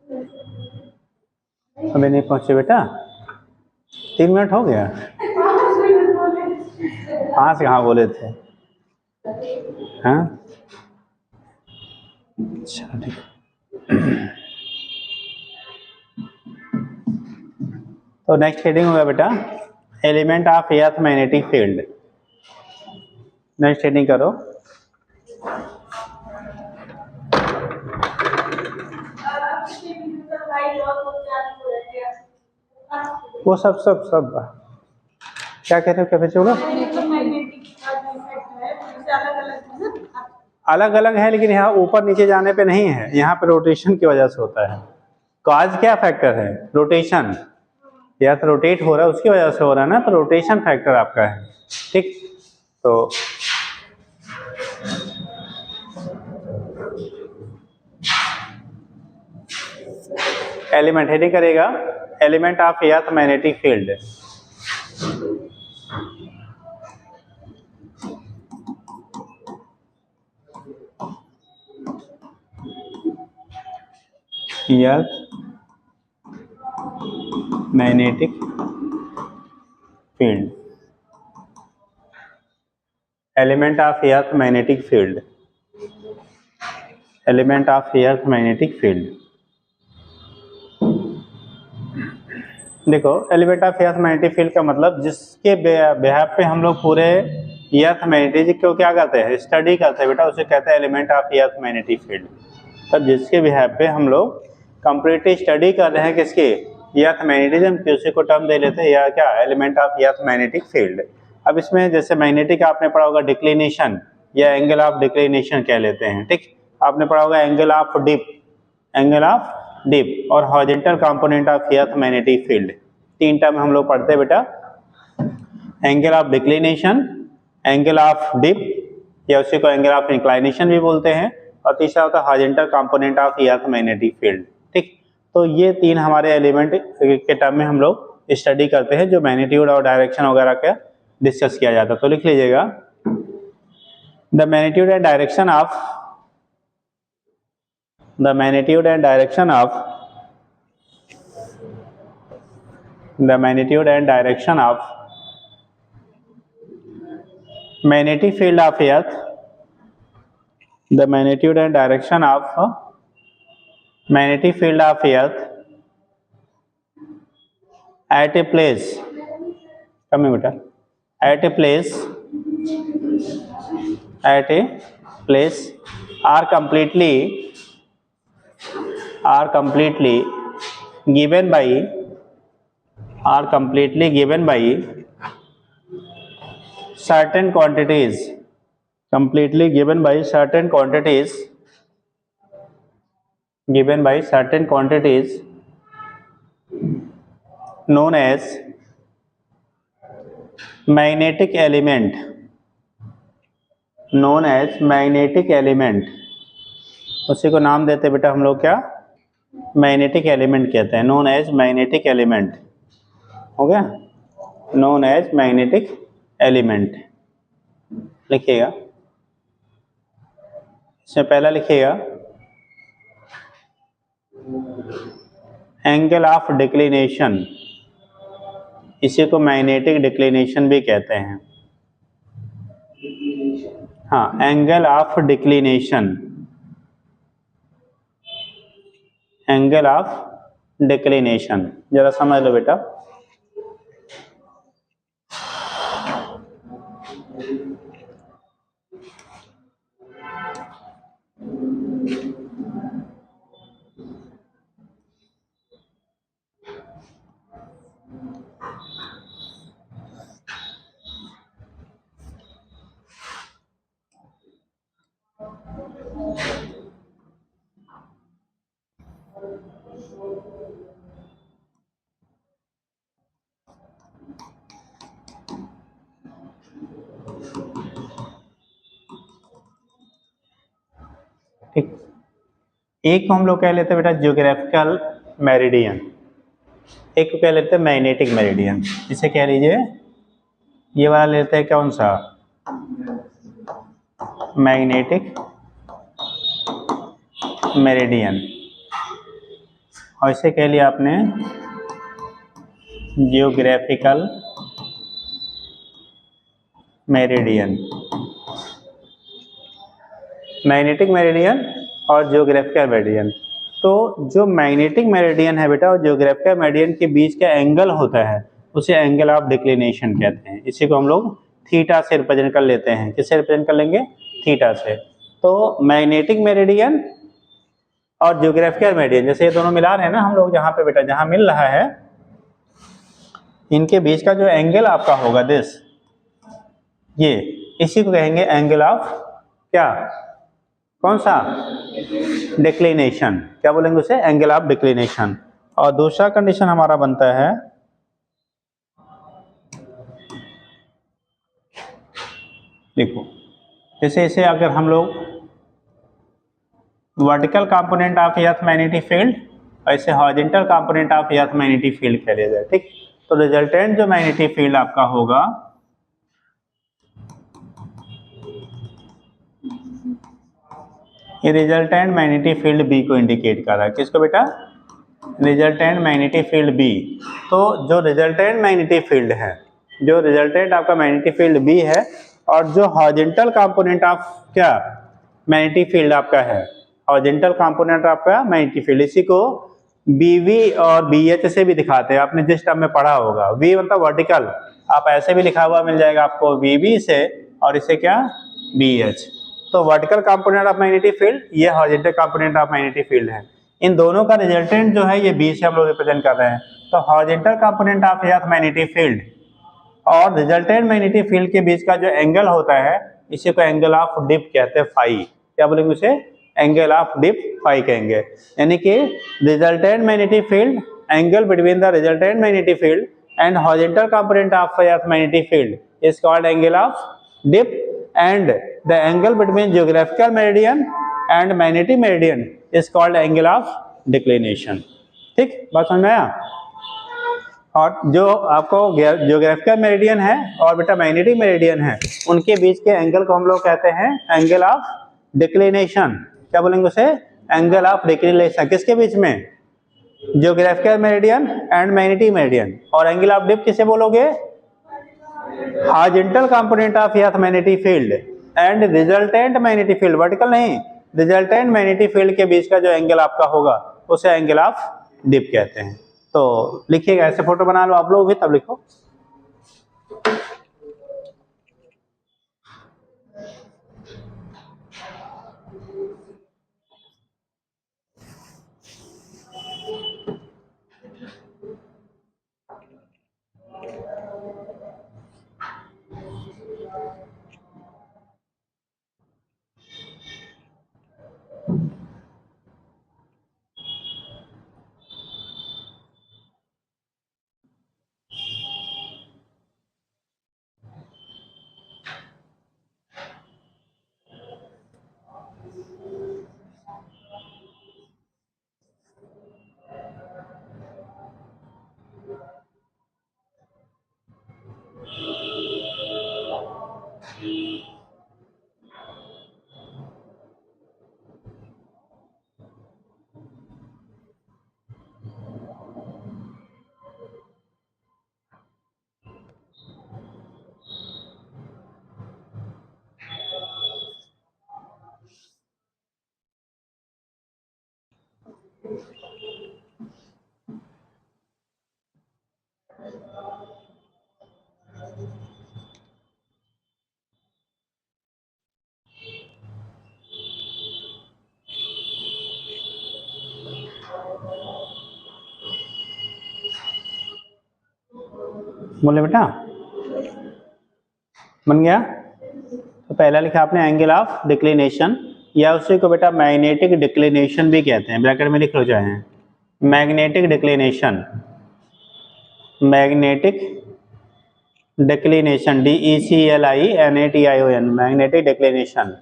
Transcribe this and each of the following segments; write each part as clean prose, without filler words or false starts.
अभी नहीं पहुंचे बेटा, 3 मिनट हो गया। 5 कहाँ बोले थे? हाँ अच्छा ठीक है। तो नेक्स्ट हेडिंग होगा बेटा element of earth magnetic field. Next heading करो। वो सब सब सब क्या कह रहे हो, क्या बच्चे बोलो? अलग अलग है, लेकिन यहाँ ऊपर नीचे जाने पे नहीं है, यहाँ पे रोटेशन की वजह से होता है। कॉज क्या फैक्टर है? रोटेशन। या तो रोटेट हो रहा है उसकी वजह से हो रहा है ना, तो रोटेशन फैक्टर आपका है। ठीक, तो एलिमेंट हेडिंग करेगा element of earth magnetic field. Earth magnetic field, element of earth magnetic field, element of earth magnetic field. देखो element of earth magnetic field का मतलब जिसके बिहाफ पे हम लोग पूरे अर्थ मैग्नेटिक को क्या करते हैं, स्टडी करते हैं बेटा, उसे कहते हैं element of earth magnetic field. तब जिसके बिहाफ पे हम लोग कंप्लीटली स्टडी कर रहे हैं किसके, अर्थ मैग्नेटिज्म की, उसी को टर्म दे लेते हैं या क्या, element of earth magnetic field. अब इसमें जैसे मैग्नेटिक आपने पढ़ा होगा डिक्लिनेशन या एंगल ऑफ डिक्लिनेशन कह लेते हैं। ठीक, आपने पढ़ा होगा angle of dip, angle of dip और horizontal component of earth magnetic field. 3 term हम लोग पढ़ते हैं बेटा, angle of declination, angle of dip या उसी को एंगल ऑफ इंक्लाइनेशन भी बोलते हैं, और तीसरा होता है horizontal component of earth magnetic field. ठीक, तो ये 3 हमारे एलिमेंट के टर्म में हम लोग स्टडी करते हैं, जो मैग्नीट्यूड और डायरेक्शन वगैरह का डिस्कस किया जाता है। तो लिख लीजिएगा the magnitude and direction of, the magnitude and direction of, the magnitude and direction of magnetic field of earth, the magnitude and direction of magnetic field of earth at a place, come here beta, at a place, at a place are completely given by, are completely given by certain quantities, completely given by certain quantities, given by certain quantities known as magnetic element, known as magnetic element। उसी को नाम देते बेटा हम लोग क्या, magnetic element कहते हैं, नोन एज मैग्नेटिक एलिमेंट। हो गया, नोन एज मैग्नेटिक एलिमेंट। लिखिएगा, इसमें पहला लिखिएगा एंगल ऑफ डिक्लिनेशन, इसी को मैग्नेटिक डिक्लिनेशन भी कहते हैं। हाँ, angle of declination, angle of declination, जरा समझ लो बेटा। ठीक, एक को हम लोग कह लेते हैं बेटा ज्योग्राफिकल मेरिडियन, एक को कह लेते हैं मैग्नेटिक मेरिडियन। इसे कह लीजिए, ये वाला लेते हैं कौन सा, मैग्नेटिक मेरिडियन। और इसे कह लिया आपने जियोग्राफिकल मेरिडियन, मैग्नेटिक मेरिडियन और जियोग्राफिकल मेरिडियन। तो जो मैग्नेटिक मेरिडियन है बेटा और जियोग्राफिकल मेरिडियन के बीच का एंगल होता है उसे एंगल ऑफ डिक्लिनेशन कहते हैं। इसी को हम लोग थीटा से रिप्रेजेंट कर लेते हैं। किससे रिप्रेजेंट कर लेंगे? थीटा से। तो मैग्नेटिक मेरिडियन और जियोग्राफिकल मेरिडियन, जैसे ये दोनों मिला रहे हैं ना हम लोग, जहाँ पे बेटा जहाँ मिल रहा है, इनके बीच का जो एंगल आपका होगा दिस, ये इसी को कहेंगे एंगल ऑफ क्या, कौन सा? डिक्लिनेशन। क्या बोलेंगे उसे? Angle of declination. और दूसरा कंडीशन हमारा बनता है देखो, जैसे इसे अगर हम लोग vertical component of earth magnetic field और इसे horizontal component of earth magnetic field कह लिया जाए, ठीक। तो रिजल्टेंट जो मैग्नेटिक फील्ड आपका होगा ये रिजल्टेंट मैग्नेटिक फील्ड बी को इंडिकेट कर रहा है। किसको बेटा? Resultant magnetic field B. तो जो रिजल्टेंट मैग्नेटिक फील्ड है, जो रिजल्टेंट आपका मैग्नेटिक फील्ड बी है, और जो हॉरिजॉन्टल कंपोनेंट ऑफ क्या मैग्नेटिक फील्ड आपका है, हॉरिजॉन्टल कंपोनेंट आपका मैग्नेटिक फील्ड, इसी को बीवी और बीएच से भी दिखाते हैं। आपने जिस टर्म में पढ़ा होगा, वी मतलब वर्टिकल, आप ऐसे भी लिखा हुआ मिल जाएगा आपको वीबी से, और इसे क्या बीएच। तो vertical component of magnetic field, ये horizontal component of magnetic field है। इन दोनों का रिजल्टेंट जो है ये बी से हम लोग रिप्रेजेंट कर रहे हैं। तो horizontal component of earth magnetic field और रिजल्टेंट मैग्नेटिक फील्ड के बीच का जो एंगल होता है इसी को एंगल ऑफ डिप कहते हैं, फाई। क्या बोलेंगे उसे? एंगल ऑफ डिप फाई कहेंगे। यानी कि resultant magnetic field, angle between the resultant magnetic field and horizontal component of earth magnetic field is called angle of dip, and the angle between geographical meridian and magnetic meridian is called angle of declination. ठीक, बात समझ में आया? और जो आपको geographical meridian है और बेटा मैग्नेटिक मेरिडियन है, उनके बीच के एंगल को हम लोग कहते हैं एंगल ऑफ डिक्लिनेशन। क्या बोलेंगे उसे? Angle of declination. किसके बीच में? Geographical meridian and magnetic meridian. और एंगल ऑफ डिप किसे बोलोगे? Horizontal component of earth magnetic field and resultant magnetic field, vertical नहीं, रिजल्टेंट मैग्नेटिक फील्ड के बीच का जो एंगल आपका होगा उसे एंगल ऑफ डिप कहते हैं। तो लिखिएगा, ऐसे फोटो बना लो आप लोग भी, तब लिखो। बोले बेटा, बन गया? तो पहला लिखा आपने एंगल ऑफ डिक्लिनेशन, या उसी को बेटा मैग्नेटिक डिक्लिनेशन भी कहते हैं, ब्रैकेट में लिख लो चाहे। Magnetic declination, magnetic declination, DECLINATION, magnetic declination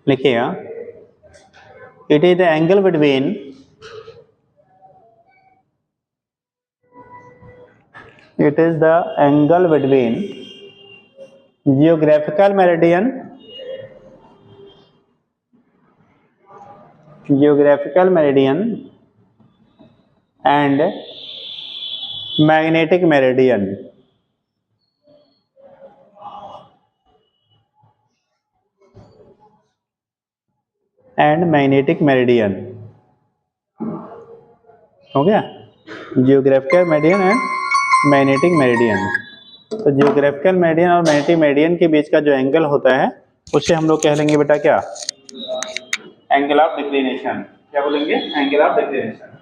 लिखिएगा। It is the angle between it is the angle between geographical meridian geographical meridian and magnetic meridian. And magnetic meridian हो गया, geographical meridian and magnetic meridian. तो geographical meridian और magnetic meridian के बीच का जो angle होता है उसे हम लोग कह लेंगे बेटा क्या, एंगल ऑफ डिक्लिनेशन। क्या बोलेंगे, एंगल ऑफ डिक्लिनेशन।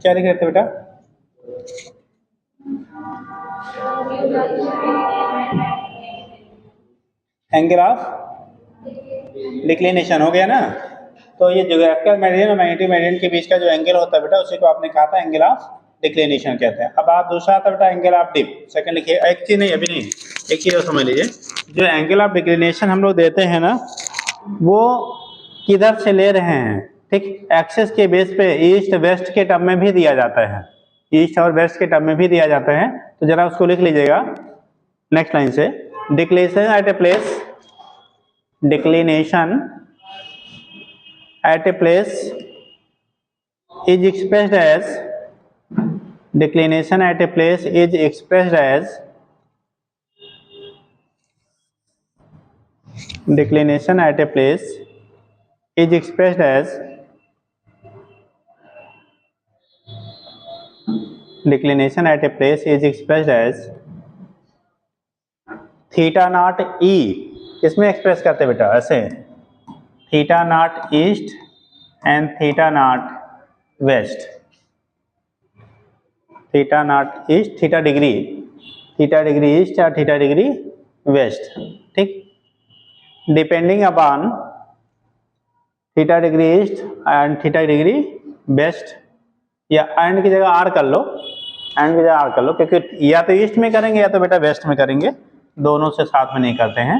क्या लिख रहे थे बेटा, एंगल ऑफ डिक्लिनेशन हो गया ना। तो ये जियोग्राफिकल मेरिडियन और मैग्नेटिक मेरिडियन के बीच का जो एंगल होता है बेटा उसी को आपने कहा था एंगल ऑफ डिक्लिनेशन कहते हैं। अब आप दूसरा आता बेटा एंगल ऑफ डिप, सेकंड लिखिए। एक चीज नहीं, अभी नहीं, एक चीज और समझ लीजिए, जो एंगल ऑफ डिक्लिनेशन हम लोग देते हैं ना वो किधर से ले रहे हैं, ठीक, एक्सिस के बेस पे ईस्ट वेस्ट के टर्म में भी दिया जाता है, ईस्ट और वेस्ट के टर्म में भी दिया जाता है। तो जरा उसको लिख लीजिएगा नेक्स्ट लाइन से, declination at a place, declination at a place is expressed as, declination at a place is expressed as, declination at a place is expressed as, declination at a place is expressed as theta naught E. इसमें express करते बेटा ऐसे, theta naught east and theta naught west, theta naught east, theta degree east और theta degree west, ठीक, depending upon theta degree east and theta degree west, या and की जगह are कर लो, एंड की जगह आर कर लो, क्योंकि या तो ईस्ट में करेंगे या तो बेटा वेस्ट में करेंगे, दोनों से साथ में नहीं करते हैं।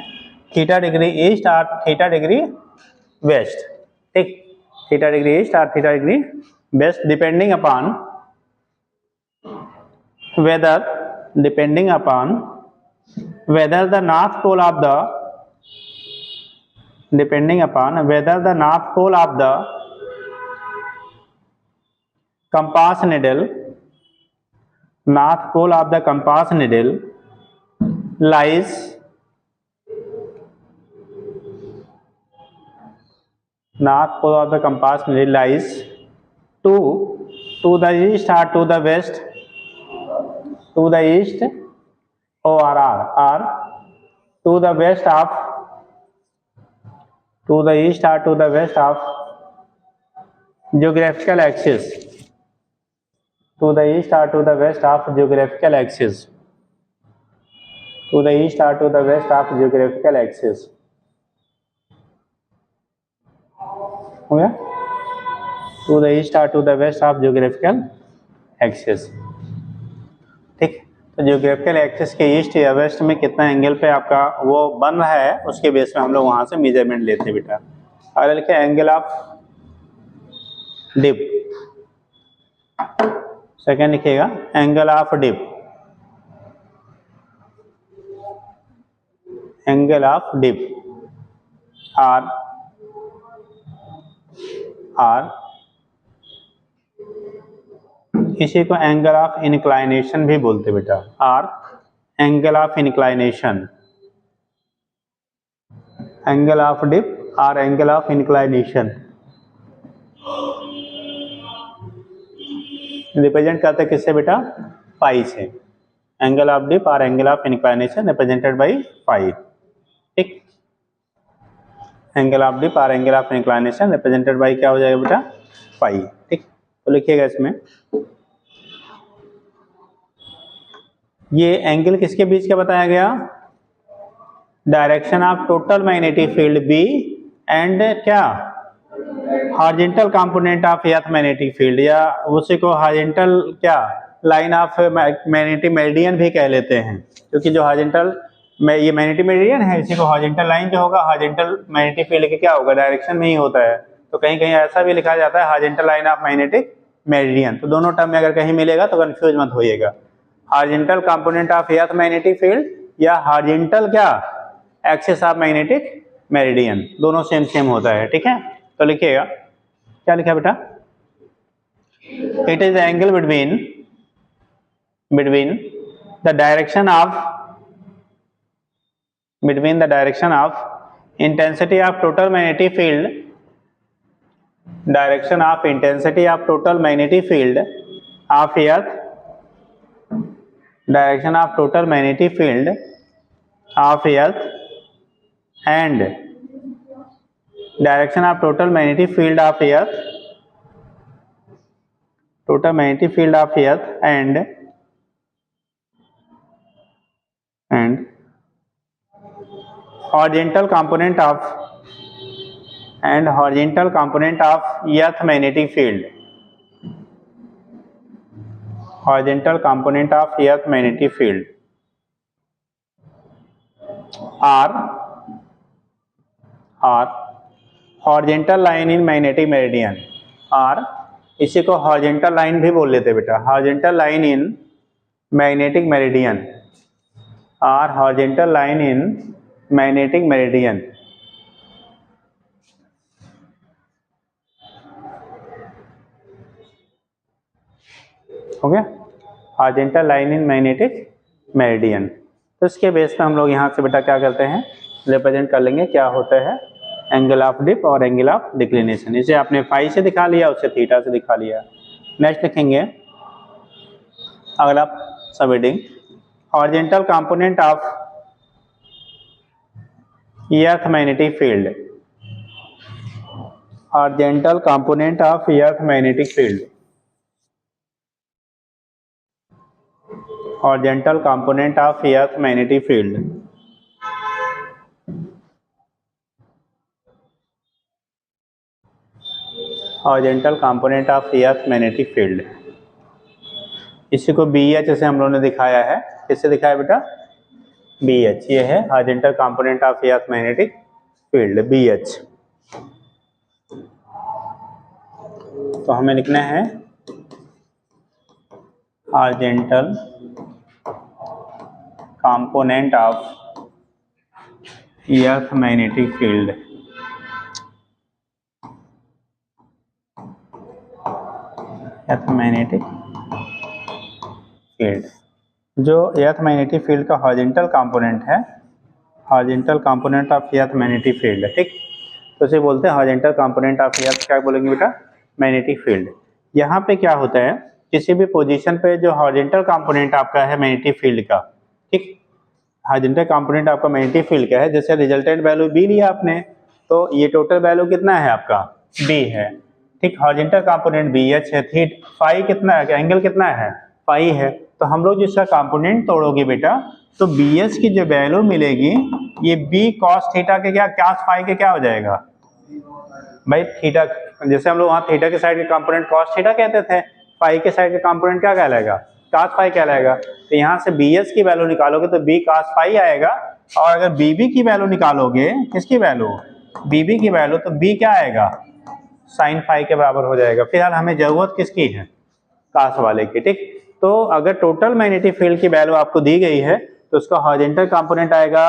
थीटा डिग्री ईस्ट और थीटा डिग्री वेस्ट, ठीक, थीटा डिग्री ईस्ट और theta degree west, depending upon whether, depending upon whether the north pole of the, depending upon whether the north pole of the compass needle, north pole of the compass needle lies north pole of the compass needle lies to the east or to the west, to the east or to the west of, to the east or to the west of geographical axis, to the east or to the west of geographical axis, to the east or to the west of geographical axis, हो गया, to the east or to the west of geographical axis, ठीक। तो geographical axis के east या waste में कितना angle पे आपका वो बन रहा है उसके बेस पे हम लोग वहां से मेजरमेंट लेते हैं बेटा। अगर लिखे एंगल ऑफ डिप, सेकेंड लिखिएगा angle of dip, angle of dip or इसी को एंगल ऑफ इंक्लाइनेशन भी बोलते बेटा, or angle of inclination, angle of dip or angle of inclination represent करते किससे बेटा, फाई से। Angle of dip or angle of inclination represented by phi, ठीक। Angle of dip or angle of inclination represented by क्या हो जाएगा बेटा, phi, ठीक। तो लिखिएगा इसमें ये एंगल किसके बीच का बताया गया, direction of total magnetic field B and क्या, horizontal component of earth magnetic field, या उसी को हॉरिजॉन्टल क्या लाइन ऑफ मैग्नेटिक मेरिडियन भी कह लेते हैं, क्योंकि जो हॉरिजॉन्टल ये मैग्नेटिक मेरिडियन है इसी को हॉरिजॉन्टल लाइन जो होगा हॉरिजॉन्टल मैग्नेटिक फील्ड के क्या होगा, डायरेक्शन में ही होता है। तो कहीं कहीं ऐसा भी लिखा जाता है horizontal line of magnetic meridian. तो दोनों टर्म में अगर कहीं मिलेगा तो कंफ्यूज मत होइएगा, horizontal component of earth magnetic field या हॉरिजॉन्टल क्या एक्सिस ऑफ मैग्नेटिक मेरिडियन, दोनों सेम सेम होता है, ठीक है। तो लिखिएगा क्या लिखा बेटा, it is the angle between the direction of intensity of total magnetic field, direction of intensity of total magnetic field of earth, direction of total magnetic field of earth and direction of total magnetic field of earth, total magnetic field of earth and horizontal component of earth magnetic field, horizontal component of earth magnetic field are horizontal line in magnetic meridian, और इसी को horizontal line भी बोल लेते बेटा, horizontal line in magnetic meridian और horizontal line in magnetic meridian. हो गया, horizontal line in magnetic meridian. तो इसके बेस पे हम लोग यहाँ से बेटा क्या करते हैं, रिप्रेजेंट कर लेंगे क्या होता है एंगल ऑफ डिप और एंगल ऑफ डिक्लिनेशन। इसे आपने फाई से दिखा लिया, उसे थीटा से दिखा लिया। नेक्स्ट लिखेंगे अगला सब heading, horizontal component of earth magnetic field, horizontal component of earth magnetic field, horizontal component of earth magnetic field, horizontal component of earth magnetic field. इसी को BH से हम लोगों ने दिखाया है, किससे दिखाया बेटा, BH, ये है horizontal component of earth magnetic field BH। तो हमें लिखना है horizontal component of earth magnetic field, earth magnetic field. जो अर्थ मैग्नेटिक फील्ड का हॉरिजॉन्टल कंपोनेंट है, horizontal component of earth magnetic field, ठीक। तो इसे बोलते हैं हॉरिजॉन्टल कंपोनेंट ऑफ अर्थ, क्या बोलेंगे बेटा, मैग्नेटिक फील्ड। यहाँ पे क्या होता है, किसी भी पोजीशन पे जो हॉरिजॉन्टल कंपोनेंट आपका है मैग्नेटिक फील्ड का, ठीक, हॉरिजॉन्टल कंपोनेंट आपका मैग्नेटिक फील्ड का है, जैसे रिजल्टेंट वैल्यू बी लिया आपने, तो ये टोटल वैल्यू कितना है आपका, बी है, ठीक। हॉरिजॉन्टल कंपोनेंट BH है, थीट फाई कितना है, एंगल कितना है, फाई है। तो हम लोग जिसका कंपोनेंट तोड़ोगे बेटा, तो BH की जो वैल्यू मिलेगी ये B cos थीटा के क्या, cos फाई के क्या हो जाएगा भाई, थीटा। जैसे हम लोग वहाँ थीटा के साइड के कंपोनेंट cos थीटा कहते थे, फाई के साइड के कंपोनेंट क्या कहलाएगा, cos फाई कहलाएगा। तो यहाँ से bs की वैल्यू निकालोगे तो b cos फाई आएगा, और अगर bb की वैल्यू निकालोगे, किसकी वैल्यू, bb की वैल्यू, तो b क्या आएगा, sin फाई के बराबर हो जाएगा। फिलहाल हमें जरूरत किसकी है, cos वाले की, ठीक। तो अगर टोटल मैग्नेटिक फील्ड की वैल्यू आपको दी गई है तो उसका हॉरिजॉन्टल कंपोनेंट आएगा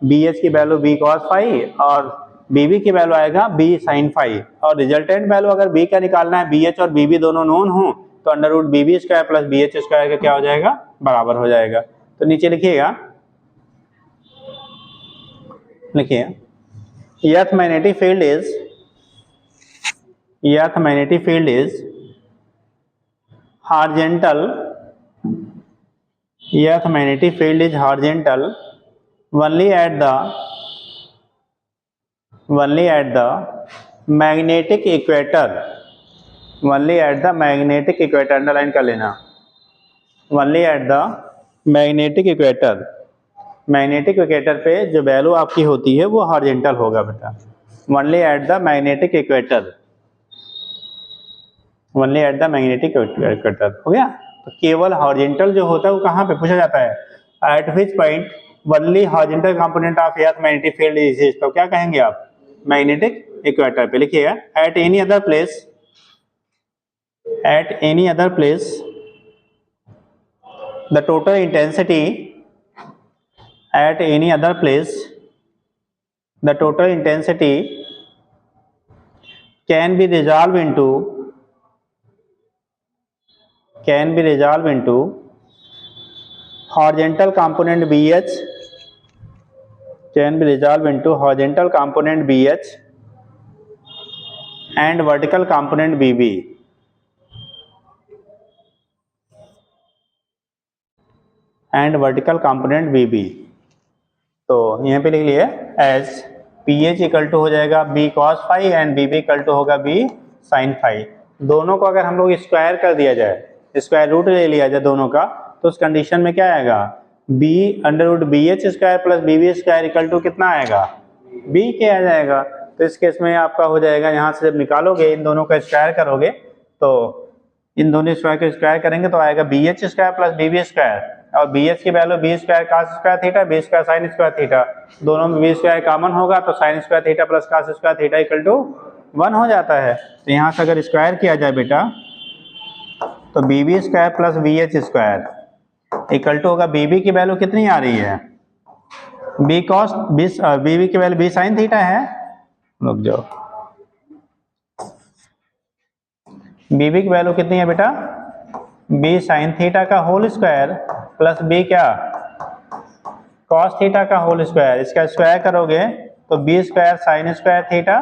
bs की वैल्यू b cos फाई, और bb की वैल्यू आएगा b sin फाई, और रिजल्टेंट वैल्यू अगर b का निकालना है, bh और bb दोनों नोन हो, तो under root bb square plus bh square का क्या हो जाएगा, बराबर हो जाएगा। तो नीचे लिखिएगा, earth magnetic field is horizontal, earth magnetic field is horizontal only at the magnetic equator, underline कर लेना, only at the magnetic equator, magnetic equator पे जो वैल्यू आपकी होती है वो हॉरिजॉन्टल होगा बेटा, only at the magnetic equator, हो गया। तो केवल हॉरिजॉन्टल जो होता है वो कहाँ पे पूछा जाता है, eight which point only horizontal component of earth magnetic field exists, तो क्या कहेंगे आप, मैग्नेटिक इक्वेटर पे। लिखिएगा, at any other place the total intensity can be resolved into horizontal component BH, and vertical component BB, तो यहाँ पे लिख लिए एज pH इक्वल टू हो जाएगा b cos phi and bb equal to होगा b sin फाई। दोनों को अगर हम लोग स्क्वायर कर दिया जाए, स्क्वायर रूट ले लिया जाए दोनों का, तो उस कंडीशन में क्या आएगा, b under root bh square plus bb square equal to कितना आएगा, b के आ जाएगा। तो इस केस में आपका हो जाएगा, यहाँ से जब निकालोगे इन दोनों का स्क्वायर करोगे, तो इन दोनों स्क्वायर को स्क्वायर करेंगे तो आएगा bh square plus bb square, और bh की value b square cos square theta, b square sin square theta, दोनों में b स्क्वायर कॉमन होगा तो sin square theta plus cos square theta equal to 1 हो जाता है। तो यहाँ से अगर स्क्वायर किया जाए बेटा, तो bb square plus bh square equal to होगा, bb की वैल्यू कितनी आ रही है, b cos bb की वैल्यू b sin थीटा है, रुक जाओ, bb की वैल्यू कितनी है बेटा, b sin थीटा का होल स्क्वायर प्लस b क्या, cos थीटा का होल स्क्वायर, इसका स्क्वायर करोगे तो b square sin square theta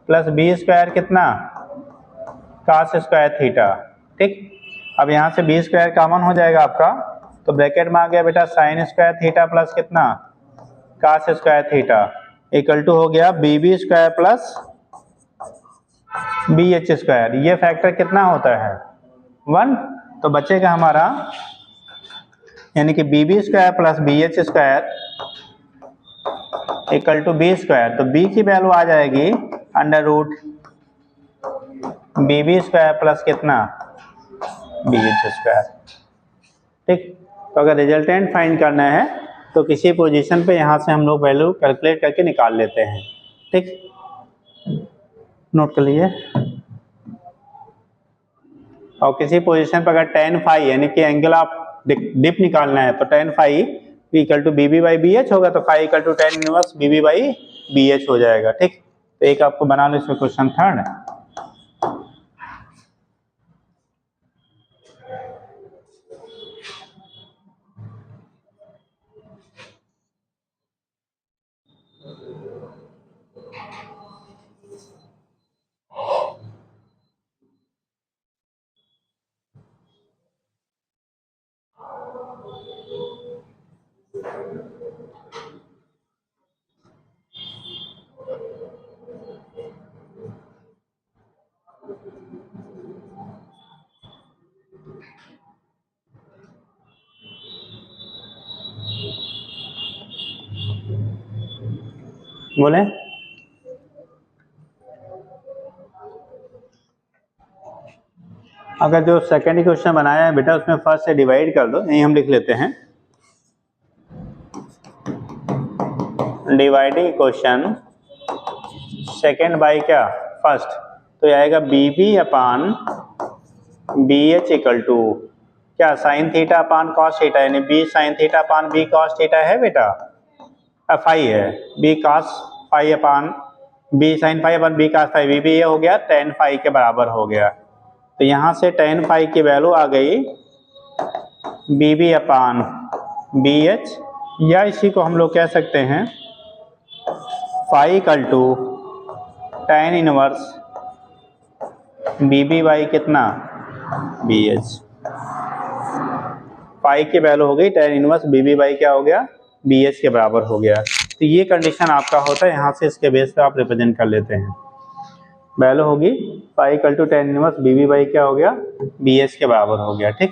plus b square कितना, cos स्क्वायर थीटा, ठीक। अब यहाँ से b स्क्वायर कॉमन हो जाएगा आपका, तो ब्रैकेट में आ गया बेटा sin स्क्वायर थीटा प्लस कितना, cos square theta equal to हो गया bb square plus bh square. ये फैक्टर कितना होता है, 1, तो बचेगा हमारा, यानी कि bb square plus bh square equal to b square, तो b की वैल्यू आ जाएगी under root bb square plus कितना, bh स्क्वायर, ठीक। तो अगर रिजल्टेंट फाइंड करना है तो किसी पोजीशन पे यहाँ से हम लोग वैल्यू कैलकुलेट करके निकाल लेते हैं, ठीक, नोट कर लीजिए। और किसी पोजीशन पर अगर tan फाई यानी कि एंगल आप डिप निकालना है, तो tan phi equal to bb by bh होगा, तो phi equal to tan inverse bb by bh हो जाएगा, ठीक। तो एक आपको बना लो इसमें क्वेश्चन थर्ड, बोले अगर जो सेकेंड क्वेश्चन बनाया है बेटा उसमें फर्स्ट से डिवाइड कर दो, यही हम लिख लेते हैं डिवाइडिंग क्वेश्चन सेकेंड बाई क्या फर्स्ट, तो ये आएगा B B upon B H equal to क्या sine theta upon cos theta, यानी B sine theta upon B cos theta है बेटा, फाई है, B cos phi upon B sine phi upon B cos phi, B B ये हो गया tan phi के बराबर हो गया। तो यहाँ से टेन फाई की वैल्यू आ गई B B upon B H, या इसी को हम लोग कह सकते हैं phi equal to tan inverse B B by कितना बी एच। पाई की वैल्यू हो गई tan inverse B B by क्या हो गया बी एच के बराबर हो गया। तो ये कंडीशन आपका होता है, यहाँ से इसके बेस पे आप रिप्रेजेंट कर लेते हैं। वैल्यू होगी pi equal to tan inverse B B by क्या हो गया बी एच के बराबर हो गया। ठीक,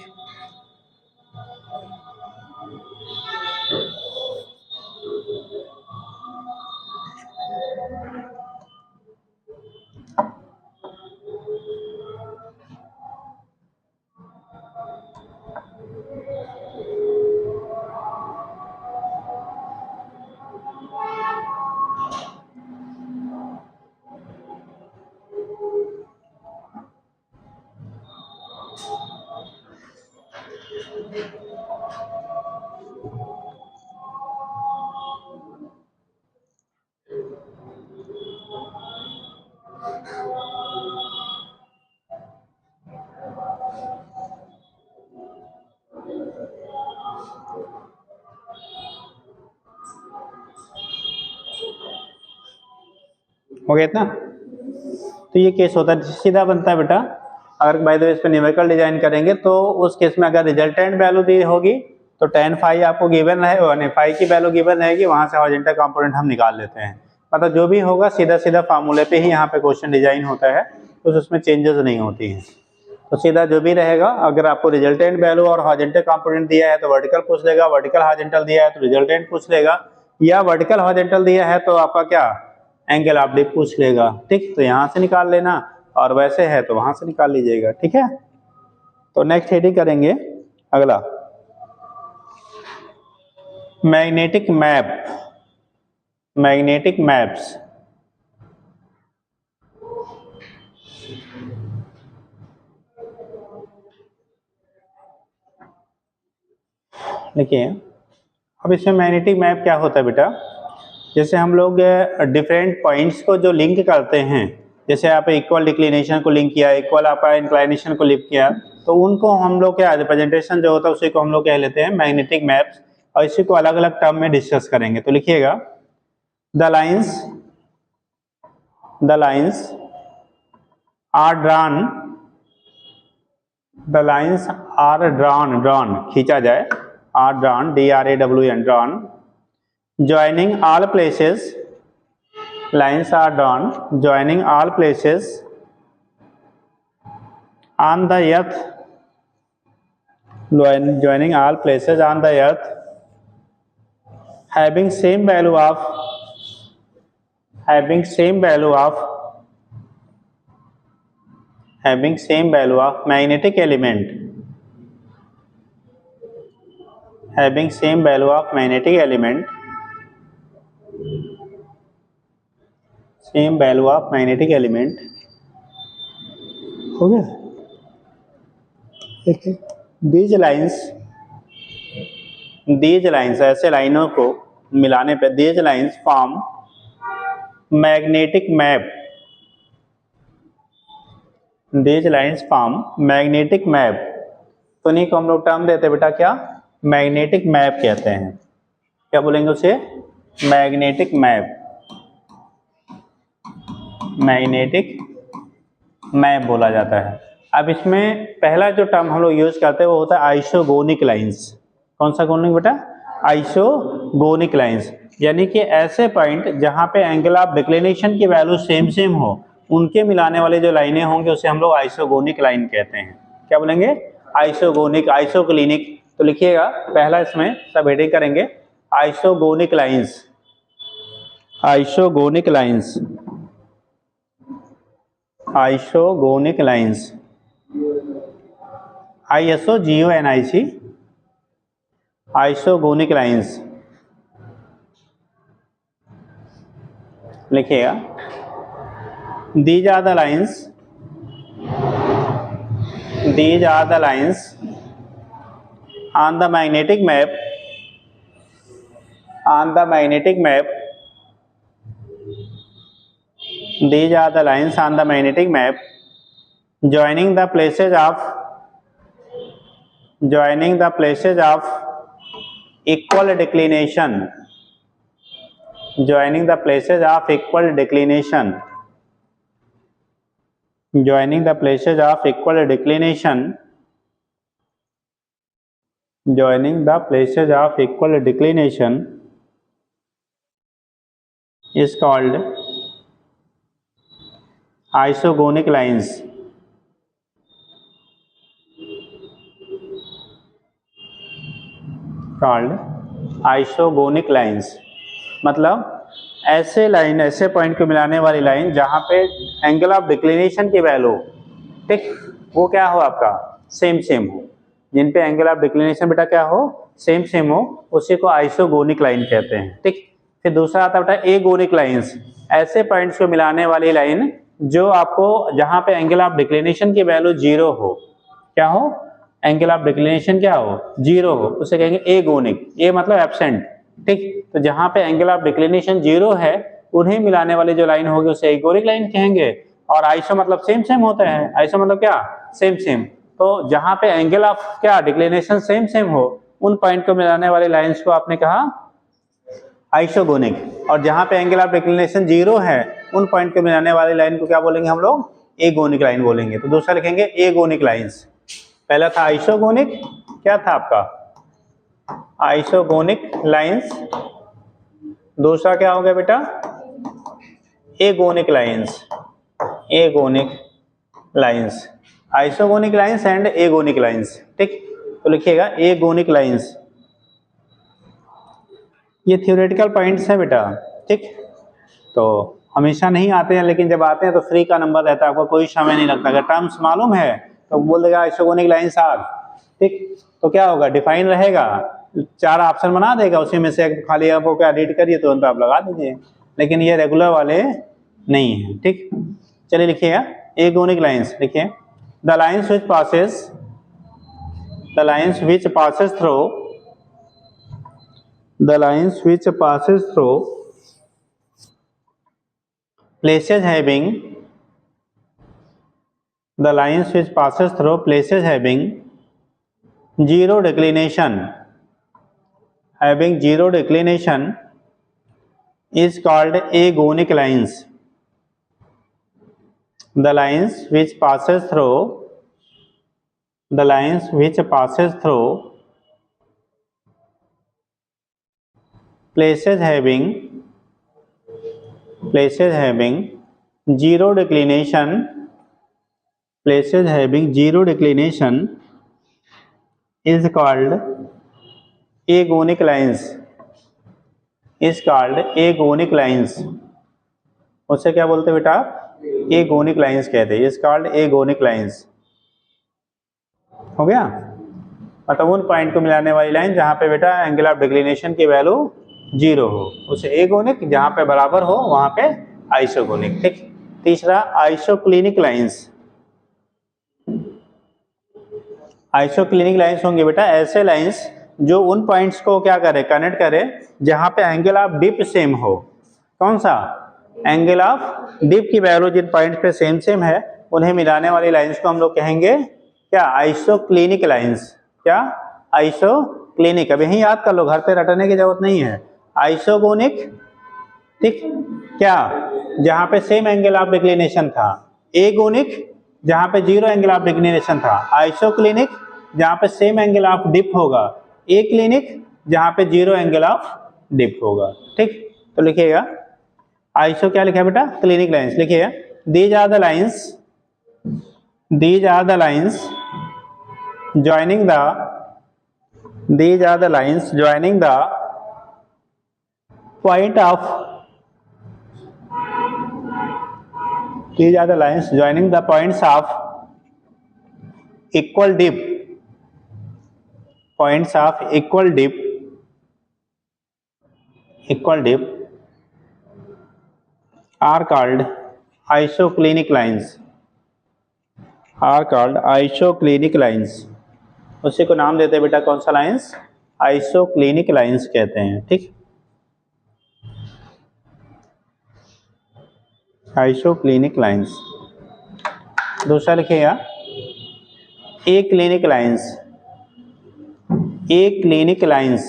हो गया इतना। तो ये केस होता है, सीधा बनता है बेटा। अगर बाय द वे इस पर न्यूमेरिकल डिजाइन करेंगे तो उस केस में अगर रिजल्टेंट वैल्यू दी होगी तो टेन फाई आपको गिवन रहे, फाई की वैल्यू गिवन रहेगी, वहां से हॉरिजॉन्टल कंपोनेंट हम निकाल लेते हैं। मतलब जो भी होगा सीधा सीधा फार्मूले पे ही यहाँ पे क्वेश्चन डिजाइन होता है, तो उसमें चेंजेस नहीं होती हैं। तो सीधा जो भी रहेगा, अगर आपको रिजल्टेंट वैल्यू और हॉरिजॉन्टल कंपोनेंट दिया है तो वर्टिकल पूछ लेगा, वर्टिकल हॉरिजॉन्टल दिया है तो रिजल्टेंट पूछ लेगा, या वर्टिकल हॉरिजॉन्टल दिया है तो आपका क्या एंगल ऑफ डिप पूछ लेगा। ठीक, तो यहाँ से निकाल लेना, और वैसे है तो वहां से निकाल लीजिएगा। ठीक है, तो नेक्स्ट हेडिंग करेंगे अगला मैग्नेटिक मैप, मैग्नेटिक मैप्स। देखिए अब इसमें मैग्नेटिक मैप क्या होता है बेटा, जैसे हम लोग डिफरेंट पॉइंट्स को जो लिंक करते हैं, जैसे आप इक्वल डिक्लिनेशन को लिंक किया, इक्वल आपका इंक्लाइनेशन को लिंक किया, तो उनको हम लोग क्या रिप्रेजेंटेशन जो होता है उसी को हम लोग कह लेते हैं मैग्नेटिक मैप्स, और इसी को अलग अलग टर्म में डिस्कस करेंगे। तो लिखिएगा the lines are drawn, the lines are drawn खींचा जाए, are drawn DRAWN drawn, joining all places, lines are drawn joining all places on the earth, joining all places on the earth having same value of magnetic element, having same value of magnetic element, same value of magnetic element. हो गया, देखिए these lines ऐसे लाइनों को मिलाने पे these lines form magnetic map, these lines form magnetic map. तो नहीं को हम लोग टर्म देते बेटा क्या मैग्नेटिक मैप कहते हैं। क्या बोलेंगे उसे मैग्नेटिक मैप, मैग्नेटिक मैप बोला जाता है। अब इसमें पहला जो टर्म हम लोग यूज करते हैं वो होता है आइसोगोनिक लाइंस। कौन सा गोनिक बेटा आइसोगोनिक लाइंस, यानी कि ऐसे पॉइंट जहां पे एंगल ऑफ डिक्लिनेशन की वैल्यू सेम हो उनके मिलाने वाले जो लाइनें होंगे उसे हम लोग आइसोगोनिक लाइन कहते हैं। क्या बोलेंगे आइसोगोनिक, आइसोक्लिनिक। तो लिखिएगा पहला इसमें सब हेडिंग करेंगे isogonic lines, isogonic lines, isogonic lines. ISOGONIC isogonic lines लिखिएगा। These are the lines on the magnetic map these are the lines on the magnetic map joining the places of equal declination joining the places of equal declination is called isogonic lines. मतलब ऐसे line, ऐसे point को मिलाने वाली line जहां पे angle of declination की value, ठीक, वो क्या हो आपका सेम हो, जिन पे एंगल ऑफ डिक्लिनेशन बेटा क्या हो सेम हो, उसी को आइसोगोनिक लाइन कहते हैं। ठीक, फिर दूसरा आता है बेटा एगोनिक लाइंस, ऐसे पॉइंट्स को मिलाने वाली लाइन जो आपको जहां पे एंगल ऑफ डिक्लिनेशन की वैल्यू 0 हो, क्या हो, एंगल ऑफ डिक्लिनेशन क्या हो 0 हो, उसे कहेंगे एगोनिक। ए मतलब एब्सेंट। ठीक, तो जहां पे एंगल ऑफ डिक्लिनेशन 0 है उन्हें मिलाने वाली जो लाइन होगी उसे एगोनिक लाइन कहेंगे। और आइसो मतलब सेम होता है, आइसो मतलब क्या सेम। तो जहां पे एंगल ऑफ क्या डिक्लिनेशन सेम हो उन पॉइंट को मिलाने वाली लाइंस को आपने कहा आइसोगोनिक, और जहां पे एंगल ऑफ डिक्लिनेशन 0 है उन पॉइंट को मिलाने वाली लाइन को क्या बोलेंगे हम लोग एगोनिक लाइन बोलेंगे। तो दूसरा लिखेंगे एगोनिक लाइंस। पहला था आइसोगोनिक, क्या था आपका आइसोगोनिक लाइंस, दूसरा क्या हो गया बेटा agonic lines. Isogonic lines and agonic lines. ठीक, तो लिखिएगा एगोनिक लाइंस। ये थ्योरेटिकल पॉइंट्स हैं बेटा। ठीक, तो हमेशा नहीं आते हैं, लेकिन जब आते हैं तो फ्री का नंबर रहता है, आपको कोई समय नहीं लगता। अगर टर्म्स मालूम है तो बोल देगा आइसोगोनिक लाइंस आर। ठीक, तो क्या होगा डिफाइन रहेगा, 4 ऑप्शन बना देगा, उसी में से खाली आपको क्या रीड करिए तो आप लगा दीजिए, लेकिन ये रेगुलर वाले नहीं है। ठीक, चलिए लिखिएगा एगोनिक लाइंस। लिखिए the lines which passes through places having zero declination is called agonic lines. The lines which passes through places having zero declination is called agonic lines. उसे क्या बोलते बेटा एगोनिक लाइंस कहते हैं। Is called agonic lines. हो गया, मतलब उन पॉइंट को मिलाने वाली लाइन जहां पे बेटा एंगल ऑफ डिक्लिनेशन की वैल्यू 0 हो उसे एगोनिक, जहां पे बराबर हो वहां पे आइसोगोनिक। ठीक, तीसरा आइसोक्लिनिक लाइंस। आइसोक्लिनिक लाइंस होंगे बेटा ऐसे लाइंस जो उन पॉइंट्स को क्या करे कनेक्ट करे जहां पे एंगल ऑफ डिप सेम हो। कौन सा एंगल ऑफ डिप की वैल्यू जिन पॉइंट पे सेम है उन्हें मिलाने वाली लाइंस को हम लोग कहेंगे क्या आइसोक्लिनिक लाइंस। क्या आइसोक्लिनिक, अब यही याद कर लो, घर पे रटने की जरूरत नहीं है। आइसोगोनिक, ठीक, क्या जहां पे सेम एंगल ऑफ डिक्लिनेशन था। एगोनिक जहां पे 0 एंगल ऑफ डिक्लिनेशन था। आइसोक्लिनिक जहां पे सेम एंगल ऑफ डिप होगा। ए क्लिनिक जहां पे 0 एंगल ऑफ डिप होगा। ठीक, तो लिखिएगा आइसो क्या लिखा है बेटा क्लिनिक लाइंस। लिखिएगा these are the lines joining the point of these are the lines joining the points of equal depth points of equal depth are called isoclinic lines। उसी को नाम देते हैं बेटा कौन सा लाइंस? आइसोक्लिनिक लाइंस कहते हैं। ठीक, आइसोक्लिनिक लाइंस। दूसरा लिखिएगा एक्लिनिक लाइंस। एक्लिनिक lines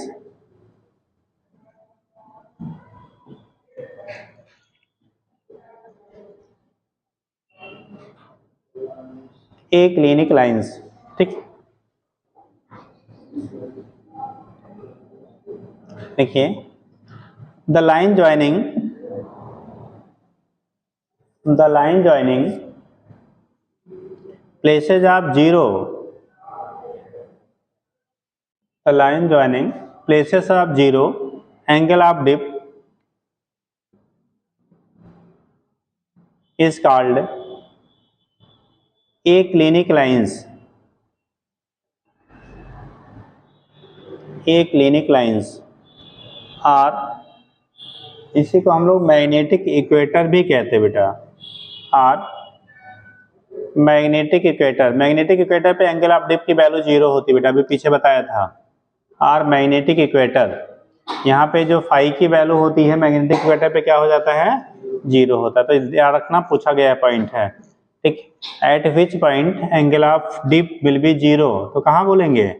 एक्लिनिक lines. ठीक, देखिए the line joining places of zero, the line joining places of zero angle of dip is called aclinic lines। aclinic lines और इसी को हम लोग मैग्नेटिक इक्वेटर भी कहते हैं बेटा। और मैग्नेटिक इक्वेटर पे एंगल ऑफ डिप की वैल्यू 0 होती है बेटा, अभी पीछे बताया था। और मैग्नेटिक इक्वेटर यहाँ पे जो फाई की वैल्यू होती है मैग्नेटिक इक्वेटर पे क्या हो जाता है? 0 होता है। तो याद रखना, पूछा गया पॉइंट है। ठीक, at which point angle of dip will be 0, तो कहाँ बोलेंगे?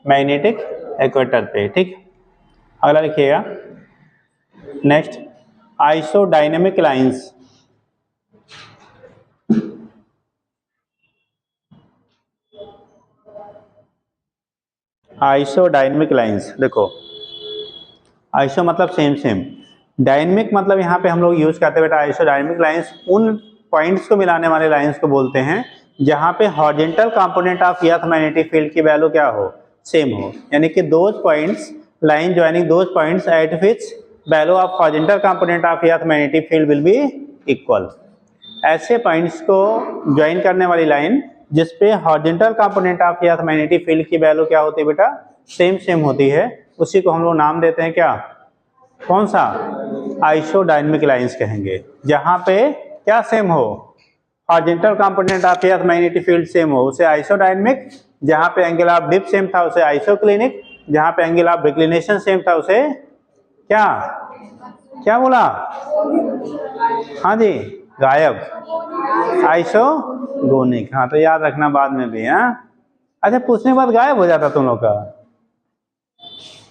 मैग्नेटिक इक्वेटर पे। ठीक, अगला लिखिएगा नेक्स्ट आइसोडायनेमिक लाइंस। आइसोडायनेमिक लाइंस, देखो आइसो मतलब सेम, डायनेमिक मतलब यहाँ पे हम लोग यूज करते हैं बेटा आइसोडायनेमिक लाइंस उन पॉइंट्स को मिलाने वाले लाइंस को बोलते हैं जहाँ पे horizontal component of earth magnetic field की वैल्यू क्या हो? सेम हो। यानी कि those points, line joining those points at which value of horizontal component of earth magnetic field will be equal. ऐसे पॉइंट्स को ज्वाइन करने वाली लाइन जिसपे horizontal component of earth magnetic field की वैल्यू क्या होती है बेटा? सेम होती है। उसी को हम लोग नाम देते हैं क्या? कौन सा? आइसोडायनेमिक लाइंस कहेंगे। जहां पे क्या सेम हो? Horizontal component of earth magnetic field same हो उसे आइसोडायनेमिक, जहां पे एंगल ऑफ डिप सेम था उसे आइसोक्लिनिक, जहां पे एंगल ऑफ डिक्लिनेशन सेम था उसे क्या क्या बोला? हाँ जी, गायब, आइसोगोनिक। हाँ, तो याद रखना बाद में भी। हाँ, अच्छा, पूछने के बाद गायब हो जाता तुम लोग का।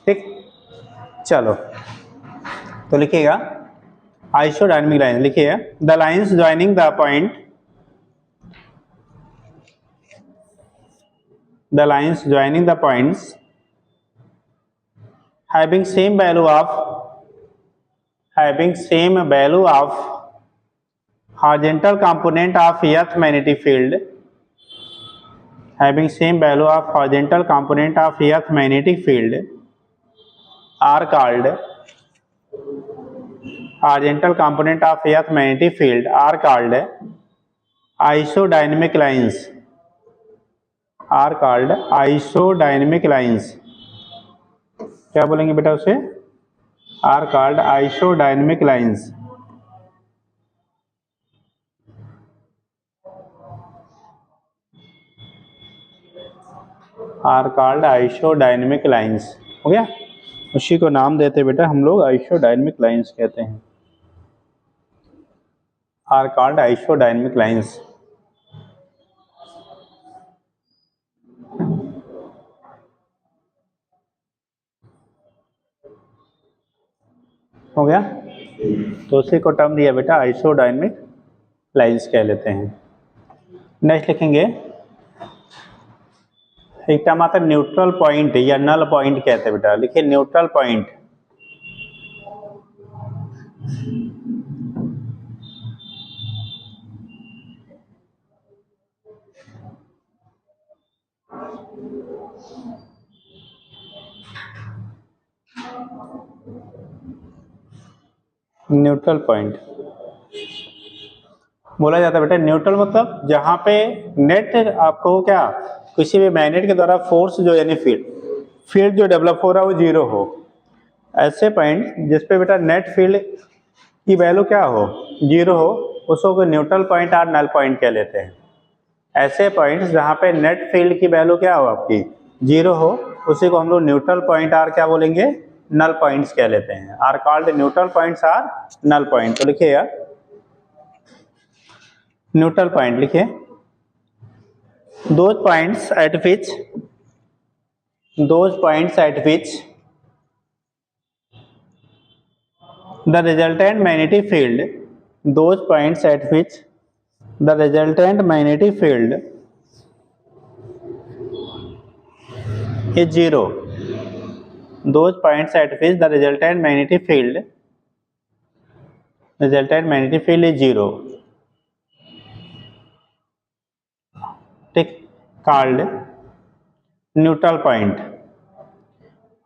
ठीक, चलो तो लिखिएगा आइसोडायनेमिक लाइन। लिखिए the lines joining the point, the lines joining the points having same value of horizontal component of earth magnetic field, having same value of horizontal component of earth magnetic field are called horizontal component of earth magnetic field are called isodynamic lines, are called isodynamic lines। क्या बोलेंगे बेटा उसे? Are called isodynamic lines. Are called isodynamic lines. हो गया, उसी को नाम देते बेटा हम लोग आइसोडायनेमिक लाइंस कहते हैं। Are called isodynamic lines. हो गया, तो उसी को टर्म दिया बेटा आइसोडायनेमिक लाइंस कह लेते हैं। नेक्स्ट लिखेंगे एक टर्म आता है न्यूट्रल पॉइंट या नल पॉइंट कहते हैं बेटा। लिखिए न्यूट्रल पॉइंट। न्यूट्रल पॉइंट बोला जाता है बेटा। न्यूट्रल मतलब जहां पे नेट आपको क्या किसी भी मैग्नेट के द्वारा फोर्स जो यानी फील्ड फील्ड जो डेवलप हो रहा है वो जीरो हो। ऐसे पॉइंट जिसपे बेटा नेट फील्ड की वैल्यू क्या हो, जीरो हो, उसको कोई न्यूट्रल पॉइंट और नल पॉइंट कह लेते हैं। ऐसे पॉइंट्स जहाँ पे नेट फील्ड की वैल्यू क्या हो आपकी, जीरो हो, उसी को हम लोग न्यूट्रल पॉइंट आर क्या बोलेंगे, नल पॉइंट्स कह लेते हैं। Are called neutral points or null point. तो लिखिएगा न्यूट्रल पॉइंट, लिखिए those points at which the resultant magnetic field, those points at which the resultant magnetic field is zero, those points at which the resultant magnetic field is zero, ठीक, called neutral point.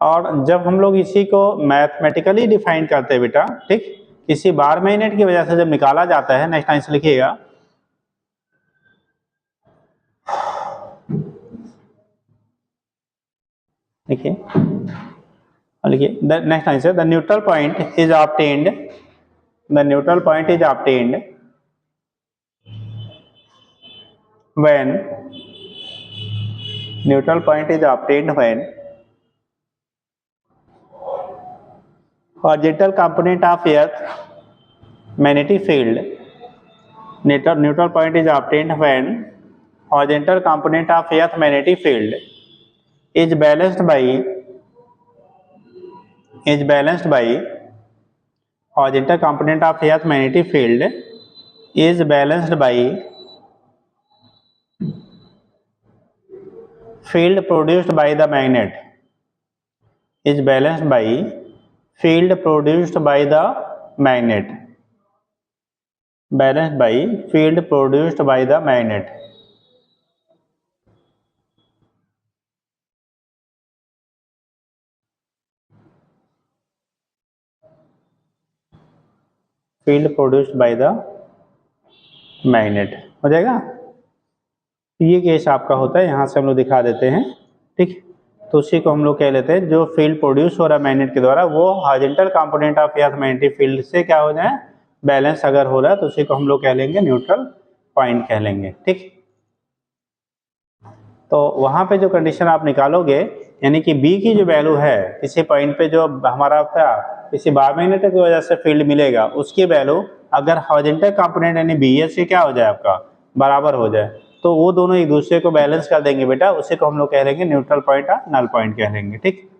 और जब हम लोग इसी को mathematically define करते हैं बेटा, ठीक, किसी बार मैग्नेट की वजह से जब निकाला जाता है, नेक्स्ट टाइम से लिखिएगा, देखिए लिखिए next answer, the neutral point is obtained, the neutral point is obtained when, neutral point is obtained when horizontal component of earth magnetic field, neutral point is obtained when horizontal component of earth magnetic field is balanced by horizontal component of earth magnetic field is balanced by field produced by the magnet, is balanced by field produced by the magnet, balanced by field produced by the magnet। Field produced by the magnet हो जाएगा। ये case आपका होता है, यहाँ से हम लोग दिखा देते हैं, ठीक। तो उसी को हम लोग कह लेते हैं, जो फील्ड प्रोड्यूस हो रहा है मैग्नेट के द्वारा, वो horizontal component of earth magnetic field से क्या हो जाए, बैलेंस अगर हो रहा है, तो उसी को हम लोग कह लेंगे न्यूट्रल पॉइंट कह लेंगे, ठीक। तो वहाँ पे जो कंडीशन आप निकालोगे, यानी कि बी की जो वैल्यू है किसी पॉइंट पे, जो हमारा क्या किसी बार मैग्नेट की वजह से फील्ड मिलेगा, उसकी वैल्यू अगर हॉरिजॉन्टल कंपोनेंट यानी बी एस से क्या हो जाए आपका, बराबर हो जाए, तो वो दोनों एक दूसरे को बैलेंस कर देंगे बेटा, उसी को हम लोग कह लेंगे न्यूट्रल पॉइंट और नल पॉइंट कह लेंगे, ठीक।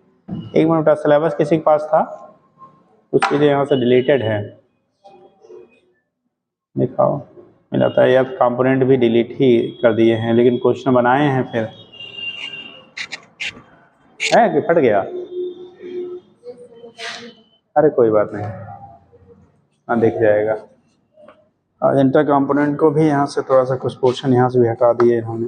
एक मिनट, सिलेबस किसी के पास था, उसके लिए यहाँ से डिलीटेड है, दिखाओ। मुझे लगता है अब कंपोनेंट भी डिलीट ही कर दिए हैं, लेकिन क्वेश्चन बनाए हैं फिर, है कि फट गया? अरे कोई बात नहीं, हाँ दिख जाएगा। इंटर कंपोनेंट को भी यहाँ से थोड़ा सा कुछ पोर्शन यहाँ से भी हटा दिए इन्होंने।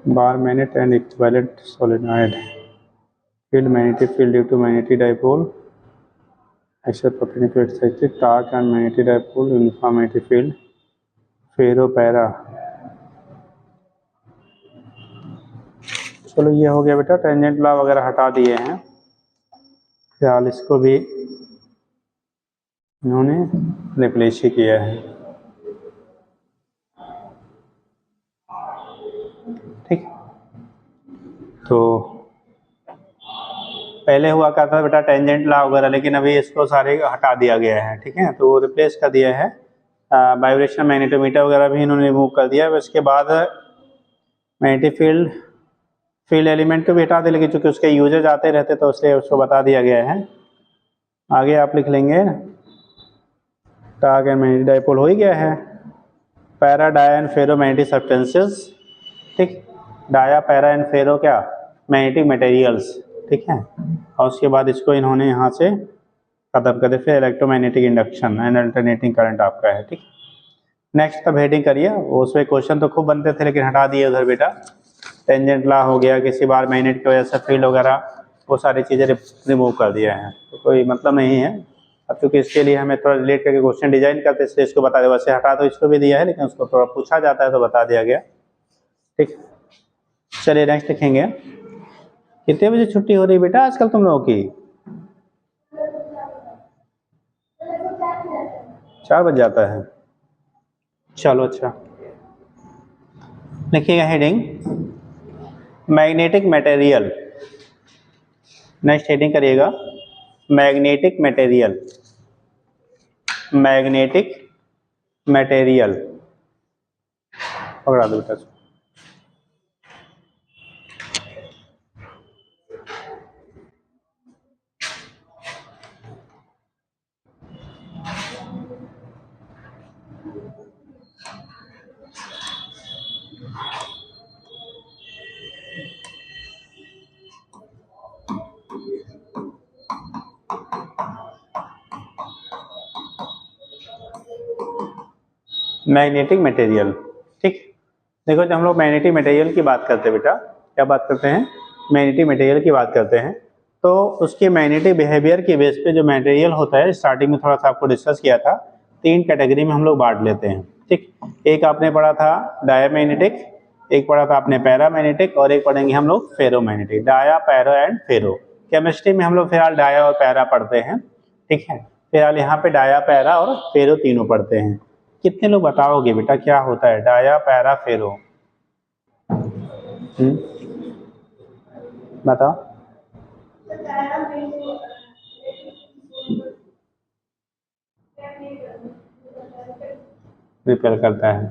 Bar magnet and equivalent solenoid, field magnetic field due to magnetic dipole, axial perpendicular excited, torque and magnetic dipole, uniform magnetic field, ferro para. चलो ये हो गया बेटा, टेंजेंट लॉ वगैरह हटा दिए हैं, फिलहाल इसको भी इन्होंने रिप्लेस ही किया है, ठीक। तो पहले हुआ करता था बेटा टेंजेंट लॉ वगैरह, लेकिन अभी इसको सारे हटा दिया गया है, ठीक है। तो रिप्लेस कर दिया है, वाइब्रेशन मैग्नेटोमीटर वगैरह भी इन्होंने रिमूव कर दिया है। उसके बाद मैग्नेटिक फील्ड एलिमेंट को भी हटा दिया, लेकिन चूँकि उसके यूजेज आते रहते तो उससे उसको बता दिया गया है। आगे आप लिख लेंगे टॉर्क एंड मैग्नेटिक डाइपोल हो ही गया है, para dia and ferro magnetic substances, ठीक। डाया पैरा एंड फेरो क्या, मैग्नेटिक मटेरियल्स, ठीक है। और उसके बाद इसको इन्होंने यहाँ से खत्म कर दिया, फिर electromagnetic induction and alternating current आपका है, ठीक। नेक्स्ट तब हेडिंग करिए, उसमें क्वेश्चन तो खूब बनते थे लेकिन हटा दिए उधर बेटा। टेंजेंट लॉ हो गया, किसी बार मैग्नेट की वजह से फील्ड वगैरह, वो सारी चीज़ें रिमूव कर दिया है, तो कोई मतलब नहीं है। अब चूंकि इसके लिए हमें थोड़ा रिलेट करके क्वेश्चन डिजाइन करते हैं इसलिए इसको बता दे, वैसे हटा तो इसको भी दिया है लेकिन उसको थोड़ा पूछा जाता है तो बता दिया गया। ठीक, चलिए नेक्स्ट लिखेंगे। कितने बजे छुट्टी हो रही है बेटा आजकल तुम लोगों की? 4 बज जाता है, चलो अच्छा। लिखिएगा heading magnetic material. Next heading करिएगा मैग्नेटिक मटेरियल। मैग्नेटिक मटेरियल पकड़ा दो बेटा। Magnetic material. ठीक, देखो जब हम लोग मैग्नेटिक मटेरियल की बात करते हैं बेटा, क्या बात करते हैं? मैग्नेटिक मटेरियल की बात करते हैं तो उसके मैग्नेटिक बिहेवियर के बेस पे जो मटेरियल होता है, स्टार्टिंग में थोड़ा सा आपको डिस्कस किया था, 3 कैटेगरी में हम लोग बांट लेते हैं। ठीक, एक आपने पढ़ा था डायामैग्नेटिक, एक पढ़ा था आपने पैरामैग्नेटिक और एक पढ़ेंगे हम लोग ferromagnetic. Dia, para and ferro. Chemistry में हम लोग फिलहाल डाया और पैरा पढ़ते हैं। ठीक है, फिलहाल यहाँ पे डाया, पैरा और फेरो तीनों पढ़ते हैं। कितने लोग बताओगे बेटा क्या होता है डाया, पैरा, फेरो? बताओ। रिपेल करता है।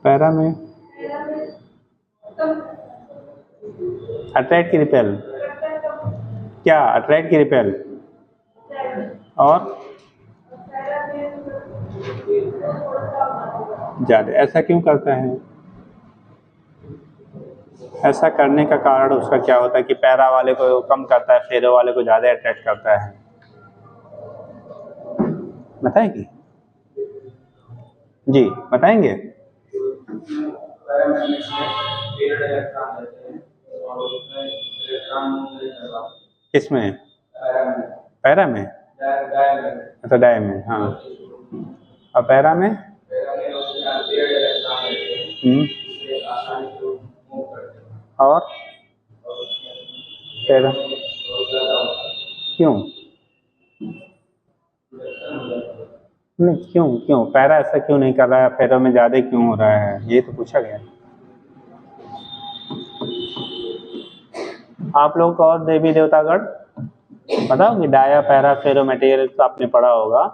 पैरा में अट्रैक्ट की रिपेल, क्या अट्रैक्ट की रिपेल? और ज्यादा। ऐसा क्यों करता है? ऐसा करने का कारण उसका क्या होता है कि पैरा वाले को कम करता है, फेरो वाले को ज्यादा अट्रैक्ट करता है? बताएंगे जी, बताएंगे। किसमें? पैरा में? अच्छा डाय में, हाँ। और पैरा में? और पैरा क्यों? नहीं, क्यों क्यों पैरा ऐसा क्यों नहीं कर रहा है, पैरों में ज्यादा क्यों हो रहा है, ये तो पूछा गया। आप लोगों को और देवी देवतागण बताओगे? डाया, पैरा, फेरो मटेरियल तो आपने पढ़ा होगा।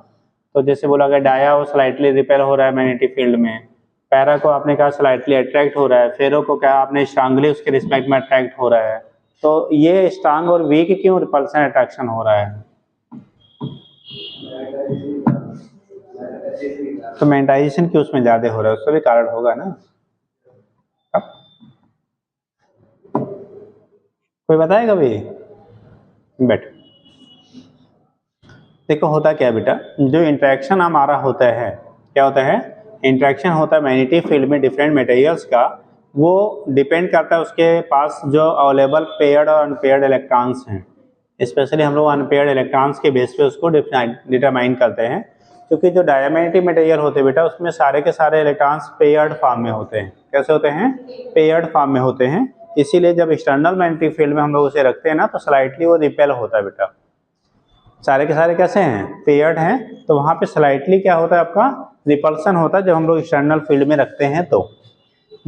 तो जैसे बोला गया डाया वो स्लाइटली रिपेल हो रहा है मैग्नेटिक फील्ड में, पैरा को आपने कहा स्लाइटली अट्रैक्ट हो रहा है, फेरो को क्या आपने स्ट्रांगली उसके रिस्पेक्ट में अट्रैक्ट हो रहा है। तो ये स्ट्रांग और वीक क्यों रिपल्सन अट्रैक्शन हो रहा है? तो मैग्नेटाइजेशन क्यों उसमें ज्यादा हो रहा है, उसका भी कारण होगा ना। कोई बताएगा भाई? बैठ। देखो होता क्या है बेटा, जो इंटरेक्शन हमारा होता है, क्या होता है? इंटरेक्शन होता है मैग्नेटिक फील्ड में डिफरेंट मटेरियल्स का, वो डिपेंड करता है उसके पास जो अवेलेबल पेयर्ड और अनपेयर्ड इलेक्ट्रॉन्स हैं। स्पेशली हम लोग अनपेयर्ड इलेक्ट्रॉन्स के बेस पे उसको डिटरमाइन करते हैं, क्योंकि जो डायमैग्नेटिक मटेरियल होते हैं बेटा उसमें सारे के सारे इलेक्ट्रॉन्स पेयर्ड फॉर्म में होते हैं। कैसे होते हैं? पेयर्ड फॉर्म में होते हैं। इसीलिए जब एक्सटर्नल मैग्नेटिक फील्ड में हम लोग उसे रखते हैं ना तो स्लाइटली वो रिपेल होता है बेटा। सारे के सारे कैसे हैं? पेयर्ड हैं, तो वहाँ पे स्लाइटली क्या होता है आपका? रिपल्सन होता है जब हम लोग एक्सटर्नल फील्ड में रखते हैं। तो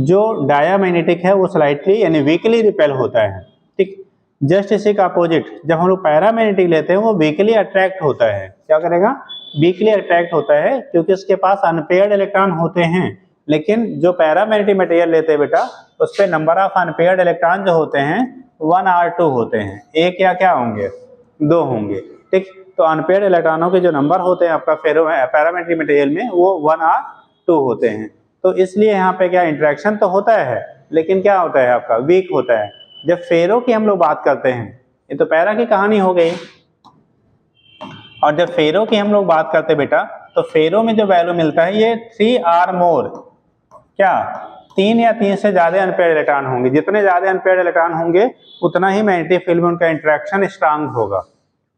जो डायामैग्नेटिक है वो स्लाइटली यानी वीकली रिपेल होता है। ठीक, जस्ट इसी का अपोजिट जब हम लोग पैरामैग्नेटिक लेते हैं वो वीकली अट्रैक्ट होता है। क्या करेगा? वीकली अट्रैक्ट होता है, क्योंकि उसके पास अनपेयर्ड इलेक्ट्रॉन होते हैं। लेकिन जो पैरामैग्नेटिक मटेरियल लेते हैं बेटा उस पर नंबर ऑफ अनपेयर्ड इलेक्ट्रॉन जो होते हैं 1 और 2 होते हैं, एक या क्या होंगे? 2 होंगे। ठीक, तो अनपेयर्ड इलेक्ट्रॉनों के जो नंबर होते हैं आपका पैरामैग्नेटिक मटेरियल में वो 1 और 2 होते हैं। तो इसलिए यहाँ पे क्या इंटरेक्शन तो होता है लेकिन क्या होता है आपका? वीक होता है। जब फेरो की हम लोग बात करते हैं, ये तो पैरा की कहानी हो गई, और जब फेरो की हम लोग बात करते हैं बेटा तो फेरो में जो वैल्यू मिलता है ये 3 और मोर, क्या 3 या 3 से ज्यादा अनपेयर्ड इलेक्ट्रॉन होंगे। जितने ज्यादा अनपेयर्ड इलेक्ट्रॉन होंगे उतना ही मैग्नेटिक फील्ड में उनका इंटरेक्शन स्ट्रांग होगा।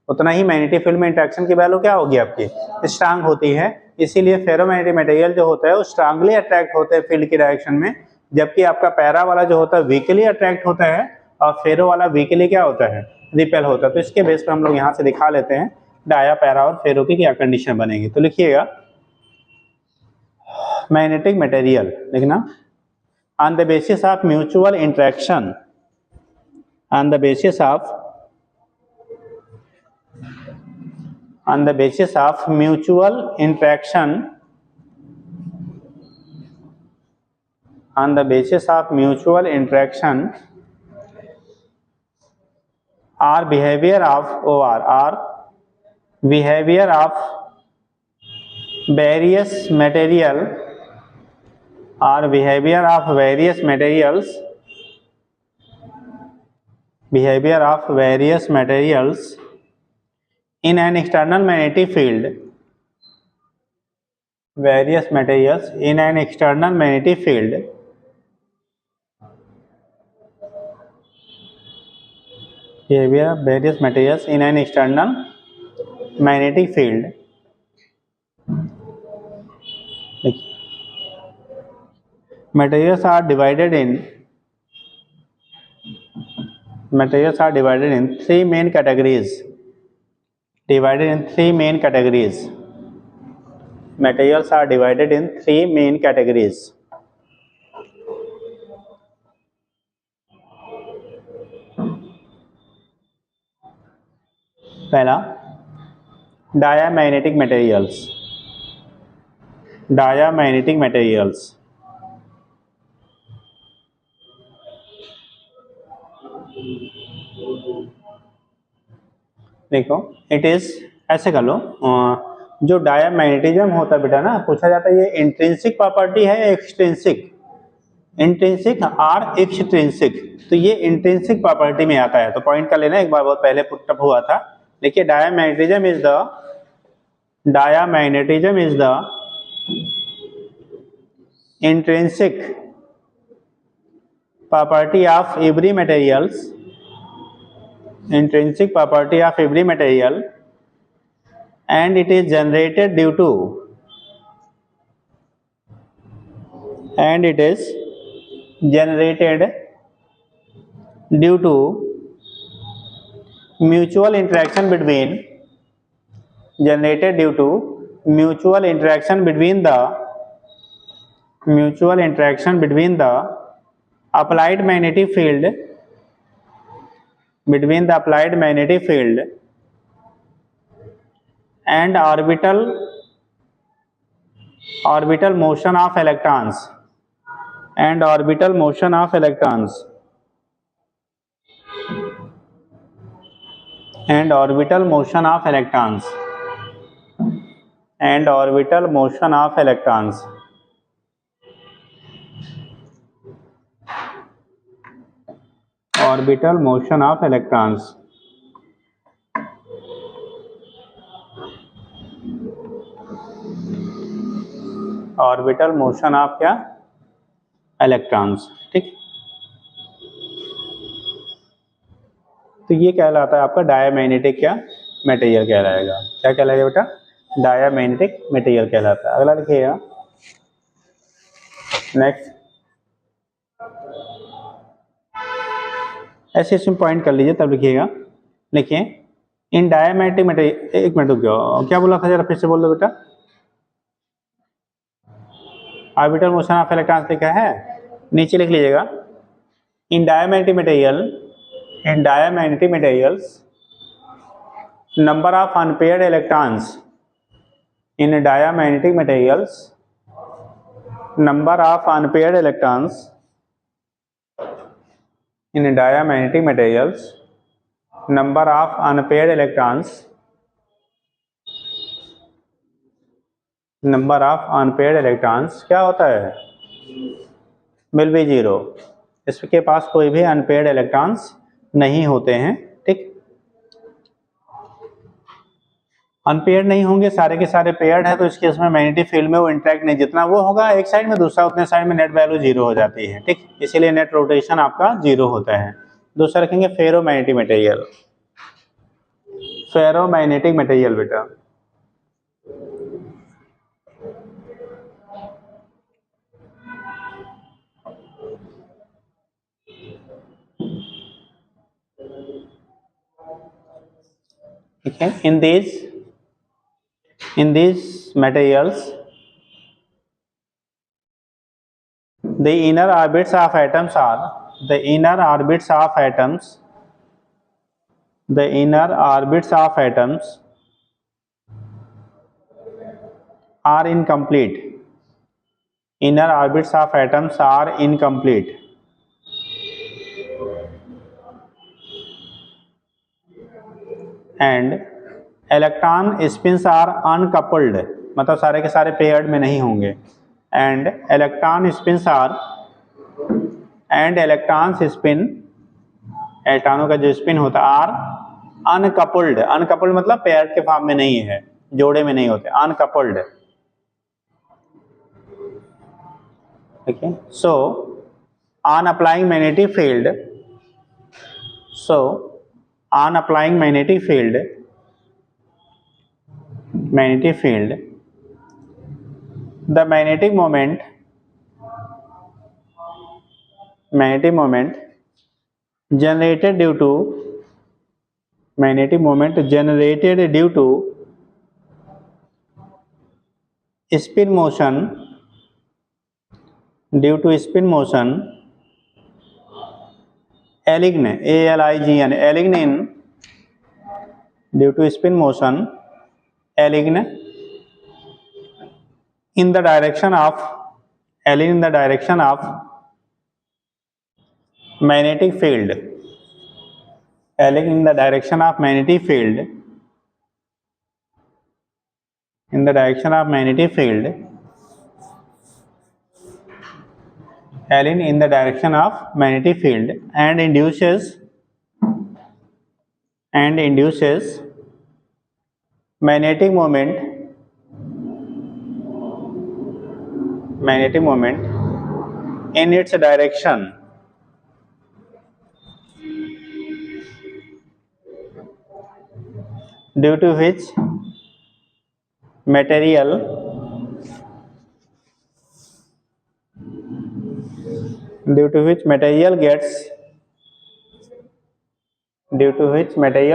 उतना ही मैग्नेटिक फील्ड में इंटरेक्शन की वैल्यू क्या होगी आपकी, स्ट्रांग होती है। इसीलिए फेरोमैग्नेटिक मटेरियल जो होता है वो स्ट्रांगली अट्रैक्ट होते हैं फील्ड की डायरेक्शन में, जबकि आपका पैरा वाला जो होता है वीकली अट्रैक्ट होता है और फेरो वाला वीकली क्या होता है, रिपेल होता है। तो इसके बेस पर हम लोग यहाँ से दिखा लेते हैं डाया, पैरा और फेरो की क्या कंडीशन बनेगी। तो लिखिएगा मैग्नेटिक मटेरियल लिखना, on the basis of mutual interaction, on the basis of mutual interaction, on the basis of mutual interaction or behavior of behavior of various material or behavior of various materials in an external magnetic field, various materials in an external magnetic field, behavior of various materials in an external magnetic field. Materials are divided in three main categories. Materials are divided in three main categories. पहला diamagnetic materials. देखो it is ऐसे कर लो, जो diamagnetism होता है बेटा ना, पूछा जाता है ये इंट्रिंसिक प्रॉपर्टी है या एक्सट्रिंसिक, इंट्रिंसिक और एक्सट्रिंसिक। तो ये इंट्रिंसिक प्रॉपर्टी में आता है, तो पॉइंट कर लेना, एक बार बहुत पहले पुटअप हुआ था। देखिए diamagnetism is the intrinsic property of every materials, intrinsic property of every material, and it is generated due to mutual interaction between the applied magnetic field and orbital motion of electrons, and orbital motion of electrons orbital motion of क्या, electrons. ठीक, तो ये कहलाता है आपका diamagnetic क्या material कहलाएगा। क्या कहलाएगा बेटा, डायामैग्नेटिक मटेरियल कहलाता है। अगला लिखिएगा नेक्स्ट, ऐसे इसमें पॉइंट कर लीजिए तब लिखिएगा। लिखिए इन डायामैग्नेटिक मटेरियल, एक मिनट रुक जाओ, क्या बोला था जरा फिर से बोल दो बेटा। ऑर्बिटल मोशन ऑफ इलेक्ट्रॉन्स लिखा है, नीचे लिख लीजिएगा in diamagnetic materials number of unpaired electrons, in diamagnetic materials number of unpaired electrons, in diamagnetic materials number of unpaired electrons, number of unpaired electrons क्या होता है, विल बी 0। इसके पास कोई भी अनपेयर्ड इलेक्ट्रॉन्स नहीं होते हैं। ठीक, अनपेयर्ड नहीं होंगे, सारे के सारे पेयर्ड है, तो इस केस में मैग्नेटिक फील्ड में वो इंटरेक्ट नहीं, जितना वो होगा एक साइड में दूसरा उतने साइड में नेट वैल्यू 0 हो जाती है। ठीक, इसीलिए नेट रोटेशन आपका 0 होता है। दूसरा रखेंगे फेरोमैग्नेटिक मटेरियल। फेरोमैग्नेटिक मटेरियल बेटा। ठीक है, इन these materials the inner orbits of atoms are the inner orbits of atoms are incomplete. Inner orbits of atoms are incomplete. And electron spins are uncoupled, मतलब सारे के सारे पेयर्ड में नहीं होंगे। And electron spins are and electrons spin, इलेक्ट्रॉनों का जो स्पिन होता है आर अनकपल्ड। अनकपल्ड मतलब पेयर्ड के फॉर्म में नहीं है, जोड़े में नहीं होते, uncoupled. Okay, so on applying magnetic field, the magnetic moment generated due to spin motion align due to spin motion align in the direction of magnetic field, in the direction of magnetic field and induces magnetic moment in its direction due to which material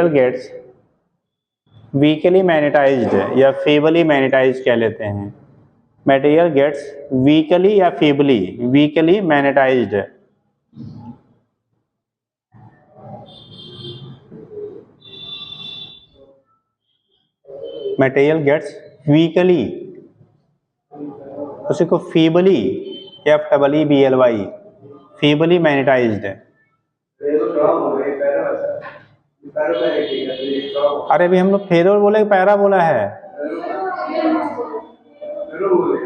gets weakly magnetized या feebly magnetized कह लेते हैं। Material gets weakly या weakly magnetized। Material gets weakly, उसी को feebly feebly magnetized। अरे अभी हम लोग फेरो बोले पैरा बोला है?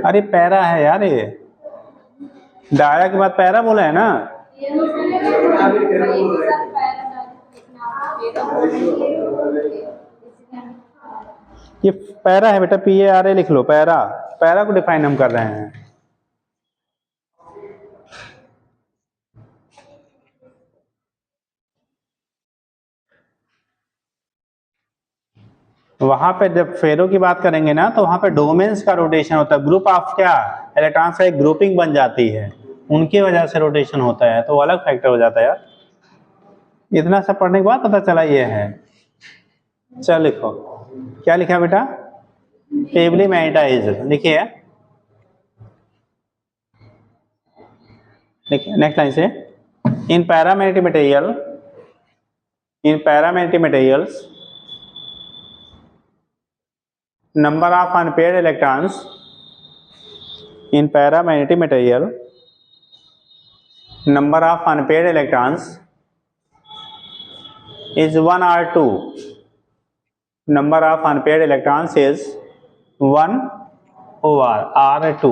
अरे पैरा है यार, ये डाया के बाद पैरा बोला है ना। ये पैरा है बेटा, PARA लिख लो, पैरा को डिफाइन हम कर रहे हैं। वहां पे जब फेरो की बात करेंगे ना तो वहां पे डोमेन्स का रोटेशन होता है, ग्रुप ऑफ क्या इलेक्ट्रॉन्स का एक ग्रुपिंग बन जाती है, उनकी वजह से रोटेशन होता है, तो अलग फैक्टर हो जाता है यार। इतना सब पढ़ने के बाद पता चला ये है। चल लिखो, क्या लिखा बेटा? फेबली मैग्नेटाइज्ड लिखिए। नेक्स्ट लाइन से, in paramagnetic materials number of unpaired electrons in paramagnetic material, number of unpaired electrons is 1 or 2, number of unpaired electrons is 1 over R2,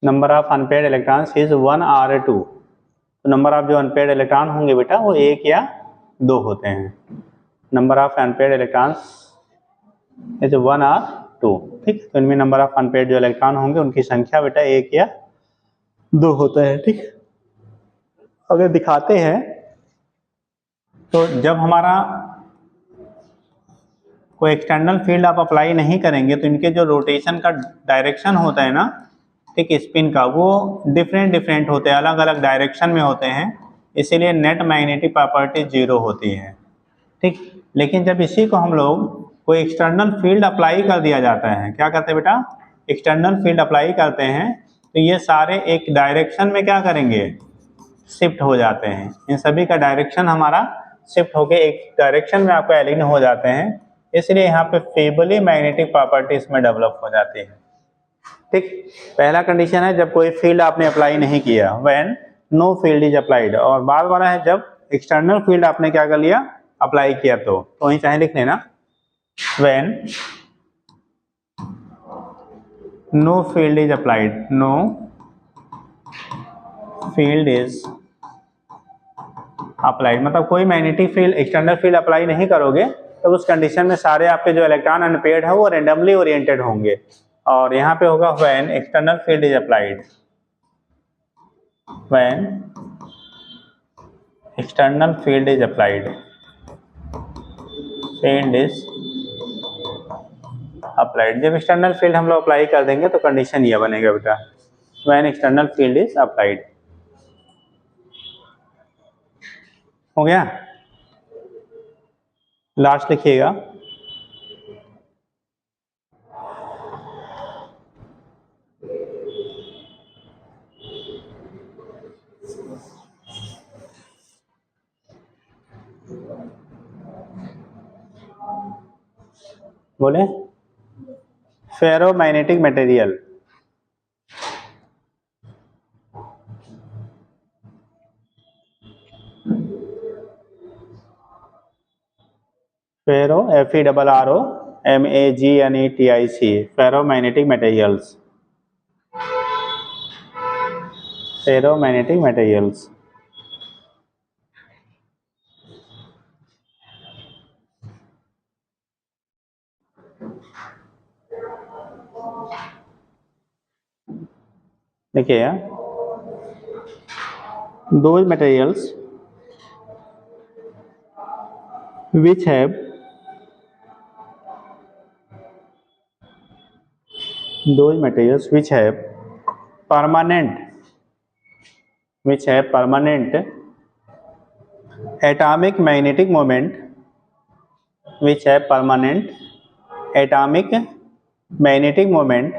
number of unpaired electrons is 1 R2, तो number of जो unpaired electron होंगे बेटा वो 1 या 2 होते हैं। Number of unpaired electrons is 1 और 2, ठीक। तो इनमें नंबर ऑफ अनपेयर्ड जो इलेक्ट्रॉन होंगे उनकी संख्या बेटा 1 या 2 होता है, ठीक। अगर दिखाते हैं तो जब हमारा कोई एक्सटर्नल फील्ड आप अप्लाई नहीं करेंगे तो इनके जो रोटेशन का डायरेक्शन होता है ना, ठीक, स्पिन का, वो डिफरेंट होते हैं, अलग अलग डायरेक्शन में होते हैं, इसीलिए नेट मैग्नेटिक प्रॉपर्टी 0 होती है, ठीक। लेकिन जब इसी को हम लोग कोई एक्सटर्नल फील्ड अप्लाई कर दिया जाता है, क्या करते हैं बेटा, एक्सटर्नल फील्ड अप्लाई करते हैं, तो ये सारे एक डायरेक्शन में क्या करेंगे, शिफ्ट हो जाते हैं। इन सभी का डायरेक्शन हमारा शिफ्ट होकर एक डायरेक्शन में आपको एलिग्न हो जाते हैं, इसलिए यहाँ पे फेवरली मैग्नेटिक प्रॉपर्टी इसमें डेवलप हो जाती है, ठीक। पहला कंडीशन है जब कोई फील्ड आपने अप्लाई नहीं किया, when know field is applied, और बार बार है जब एक्सटर्नल फील्ड आपने क्या कर लिया, अप्लाई किया, तो वहीं चाहे लिख लेना, when know field is applied, know field is applied, मतलब कोई magnetic field, external field apply नहीं करोगे तो उस कंडीशन में सारे आपके जो इलेक्ट्रॉन अनपेयर्ड है वो रेंडमली ओरिएंटेड होंगे, और यहाँ पे होगा when external field is applied, when external field is applied, field is applied, जब एक्सटर्नल फील्ड हम लोग अप्लाई कर देंगे तो कंडीशन ये बनेगा बेटा, when external field is applied. हो गया, लास्ट लिखिएगा, बोले फेरोमैग्नेटिक मटेरियल, फेरो FERROMAGNETIC, ferromagnetic materials, ferromagnetic materials. देखिए, those materials which have permanent atomic magnetic moment, which have permanent atomic magnetic moment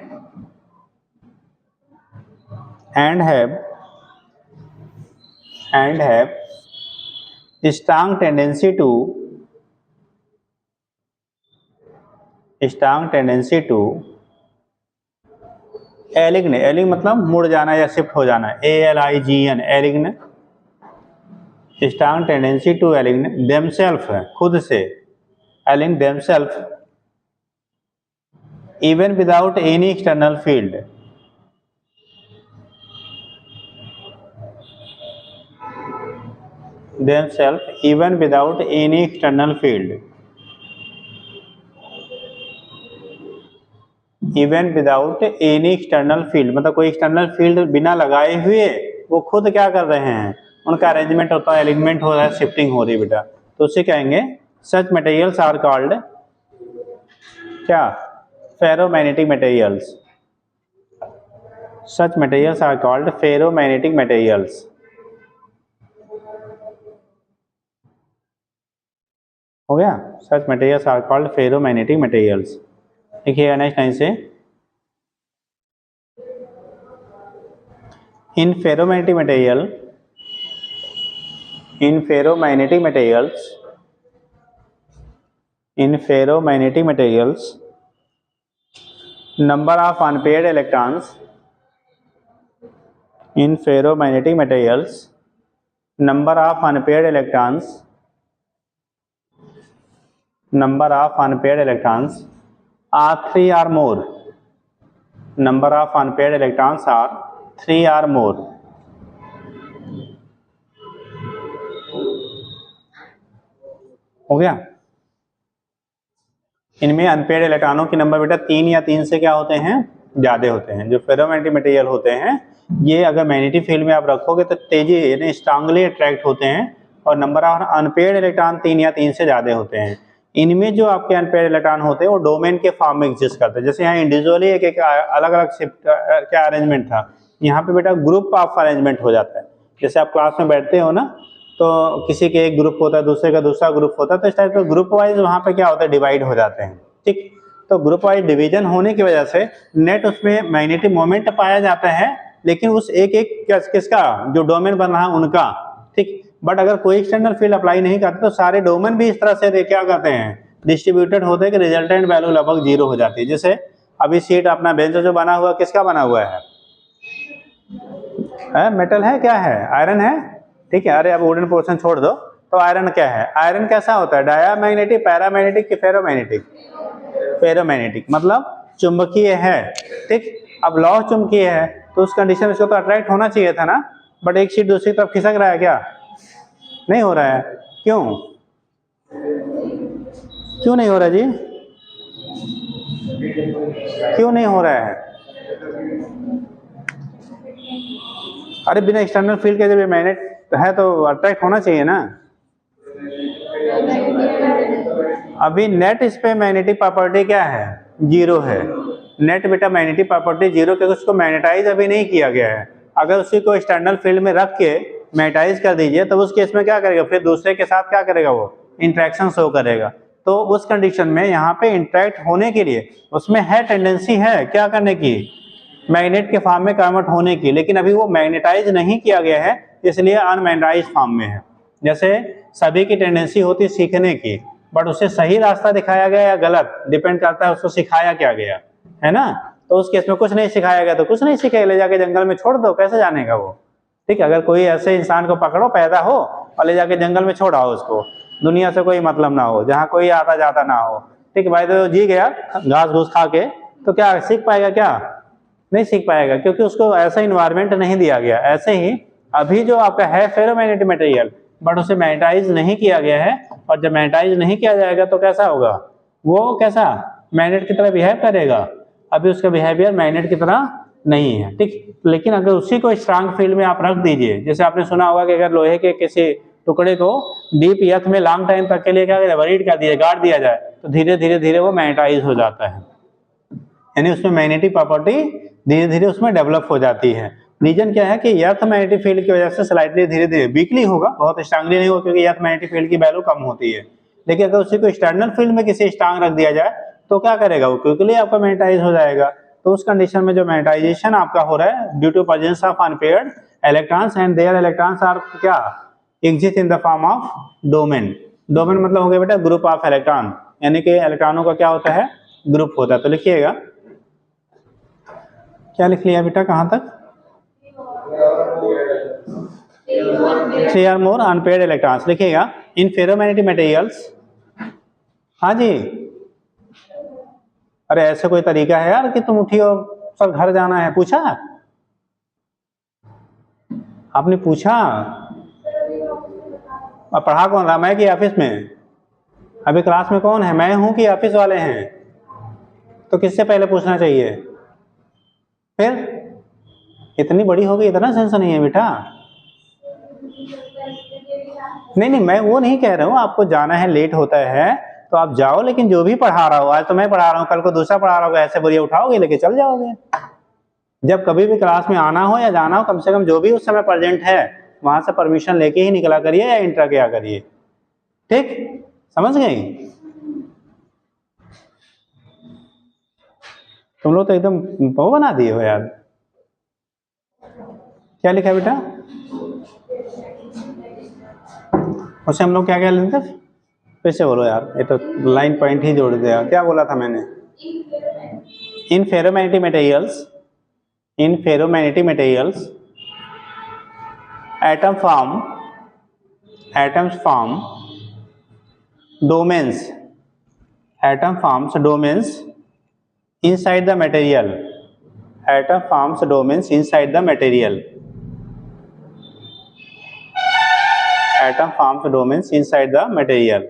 and have strong tendency to align, align मतलब मुड़ जाना या shift हो जाना, ALIGN, align, strong tendency to align themselves, खुद से, align themselves, even without any external field, themselves even without any external field, even without any external field, मतलब कोई एक्सटर्नल फील्ड बिना लगाए हुए वो खुद क्या कर रहे हैं, उनका अरेंजमेंट होता है, एलिग्नमेंट हो रहा है, शिफ्टिंग हो रही है बेटा, तो उसे कहेंगे सच मटेरियल्स आर कॉल्ड क्या, ferromagnetic materials, such materials are called ferromagnetic materials. हो गया, such materials are called ferromagnetic materials. देखिएगा नेक्स्ट लाइन से, in ferromagnetic material, in ferromagnetic materials, in ferromagnetic materials number of unpaired electrons, in ferromagnetic materials number of unpaired electrons, number of unpaired electrons are 3 or more, number of unpaired electrons are 3 or more। हो गया, इनमें unpaired इलेक्ट्रॉनों की number बेटा 3 या 3 से क्या होते हैं, ज्यादा होते हैं। जो फेरोमैग्नेटिक मटेरियल होते हैं ये अगर मैग्नेटिक फील्ड में आप रखोगे तो तेजी यानी स्ट्रांगली अट्रैक्ट होते हैं, और नंबर ऑफ अनपेयर्ड इलेक्ट्रॉन 3 या 3 से ज्यादा होते हैं। इनमें जो आपके अनपेयर्ड इलेक्ट्रॉन होते हैं वो डोमेन के फॉर्म में एग्जिस्ट करते हैं। जैसे यहाँ इंडिविजुअली एक एक अलग अलग शिफ्ट क्या अरेंजमेंट था, यहाँ पे बेटा ग्रुप ऑफ अरेंजमेंट हो जाता है। जैसे आप क्लास में बैठते हो ना, तो किसी के एक ग्रुप होता है, दूसरे का दूसरा ग्रुप होता है, तो इस टाइप का ग्रुप वाइज वहाँ पे क्या होता है, डिवाइड हो जाते हैं। ठीक, तो ग्रुप वाइज डिवीजन होने की वजह से नेट उसमें मैग्नेटिक मोमेंट पाया जाता है, लेकिन उस एक एक किसका जो डोमेन बन रहा है उनका। ठीक, बट अगर कोई एक्सटर्नल फील्ड अप्लाई नहीं करते तो सारे डोमेन भी इस तरह से क्या करते हैं, डिस्ट्रीब्यूटेड होते हैं कि रिजल्टेंट वैल्यू लगभग 0 हो जाती है। जैसे अभी सीट अपना बेंच जो बना हुआ किसका बना हुआ है, मेटल है, क्या है, आयरन है। ठीक है, अरे अब वुडन पोर्शन छोड़ दो, तो आयरन क्या है, आयरन कैसा होता है, डायामैग्नेटिक, पैरामैग्नेटिक कि फेरोमैग्नेटिक, फेरोमैग्नेटिक मतलब चुंबकीय है। ठीक, अब लौह चुंबकीय है तो उस कंडीशन में इसको तो अट्रैक्ट होना चाहिए था ना, बट एक शीट दूसरी तरफ खिसक रहा है, क्या नहीं हो रहा है, क्यों क्यों नहीं हो रहा जी, क्यों नहीं हो रहा है? अरे बिना एक्सटर्नल फील्ड के जब ये मैग्नेट है तो अट्रैक्ट होना चाहिए ना। अभी नेट इस पे मैग्नेटिक प्रॉपर्टी क्या है, 0 है। नेट बेटा मैग्नेटिक प्रॉपर्टी 0 क्योंकि उसको मैग्नेटाइज अभी नहीं किया गया है। अगर उसी को एक्सटर्नल फील्ड में रख के मैग्नेटाइज कर दीजिए तो उस केस में क्या करेगा, फिर दूसरे के साथ क्या करेगा, वो इंट्रैक्शन शो करेगा। तो उस कंडीशन में यहाँ पे इंटरेक्ट होने के लिए उसमें है टेंडेंसी है क्या करने की, मैग्नेट के फॉर्म में कन्वर्ट होने की, लेकिन अभी वो मैग्नेटाइज नहीं किया गया है, इसलिए अनमैग्नेटाइज फॉर्म में है। जैसे सभी की टेंडेंसी होती है सीखने की, बट उसे सही रास्ता दिखाया गया या गलत, डिपेंड करता है उसको सिखाया क्या गया है ना। तो उस केस में कुछ नहीं सिखाया गया तो कुछ नहीं सीखेगा, ले जाके जंगल में छोड़ दो, कैसे जानेगा वो। ठीक, अगर कोई ऐसे इंसान को पकड़ो, पैदा हो और ले जाके जंगल में छोड़ाओ उसको, दुनिया से कोई मतलब ना हो, जहाँ कोई आता जाता ना हो। ठीक भाई, तो जी गया घास घूस खा के, तो क्या सीख पाएगा, क्या नहीं सीख पाएगा, क्योंकि उसको ऐसा इन्वायरमेंट नहीं दिया गया। ऐसे ही अभी जो आपका है फेरोमैग्नेटिक मटेरियल, बट उसे मैग्नेटाइज नहीं किया गया है, और जब मैग्नेटाइज नहीं किया जाएगा तो कैसा होगा, वो कैसा मैग्नेट की तरह बिहेव करेगा, अभी उसका बिहेवियर मैग्नेट की तरह नहीं है। ठीक, लेकिन अगर उसी को स्ट्रांग फील्ड में आप रख दीजिए, जैसे आपने सुना होगा कि अगर लोहे के किसी टुकड़े को डीप अर्थ में लॉन्ग टाइम तक के लिए क्या बरीड कर दिया, गाड़ दिया जाए, तो धीरे धीरे वो मैग्नेटाइज हो जाता है, यानी उसमें मैग्नेटिक प्रॉपर्टी धीरे धीरे उसमें डेवलप हो जाती है। रीजन क्या है कि अर्थ मैग्नेटिक फील्ड की वजह से स्लाइटली धीरे धीरे वीकली होगा, बहुत स्ट्रांगली नहीं होगा, क्योंकि अर्थ मैग्नेटिक फील्ड की वैल्यू कम होती है। लेकिन अगर उसी को एक्सटर्नल फील्ड में किसी स्ट्रांग रख दिया जाए तो क्या करेगा, वो क्विकली आपका मैग्नेटाइज हो जाएगा। तो उस कंडीशन में जो मैग्नेटाइजेशन आपका हो रहा है due to presence of unpaired electrons and their electrons are क्या exist in the form of domain. Domain मतलब हो गया बेटा ग्रुप ऑफ इलेक्ट्रॉन, यानी कि इलेक्ट्रॉनों का क्या होता है, ग्रुप होता है। तो लिखिएगा, क्या लिख लिया बेटा, कहां तक, 3 or more अनपेयर्ड इलेक्ट्रॉन्स लिखिएगा इन फेरोमैग्नेटिक मटेरियल्स। हाँ जी, अरे ऐसे कोई तरीका है यार कि तुम उठी हो सर घर जाना है, पूछा आपने, पूछा अब पढ़ा कौन रहा, मैं कि ऑफिस में, अभी क्लास में कौन है, मैं हूं कि ऑफिस वाले हैं, तो किससे पहले पूछना चाहिए, फिर इतनी बड़ी हो गई, इतना सेंस नहीं है बेटा। नहीं मैं वो नहीं कह रहा हूँ, आपको जाना है, लेट होता है तो आप जाओ, लेकिन जो भी पढ़ा रहा हो, आज तो मैं पढ़ा रहा हूँ, कल को दूसरा पढ़ा रहा होगा, ऐसे बोरिया उठाओगे लेके चल जाओगे। जब कभी भी क्लास में आना हो या जाना हो, कम से कम जो भी उस समय प्रेजेंट है वहां से परमिशन लेके ही निकला करिए या इंटर किया करिए। ठीक, समझ गई, तुम लोग तो एकदम वो बना दिए हो यार। क्या लिखा बेटा, उसे हम लोग क्या क्या लेते थे, फिर से बोलो यार, ये तो लाइन पॉइंट ही जोड़ दिया, क्या बोला था मैंने, in ferromagnetic materials, in ferromagnetic materials atoms form domains, atom forms domains inside the material, atom forms domains inside the material, atom forms domains inside the material,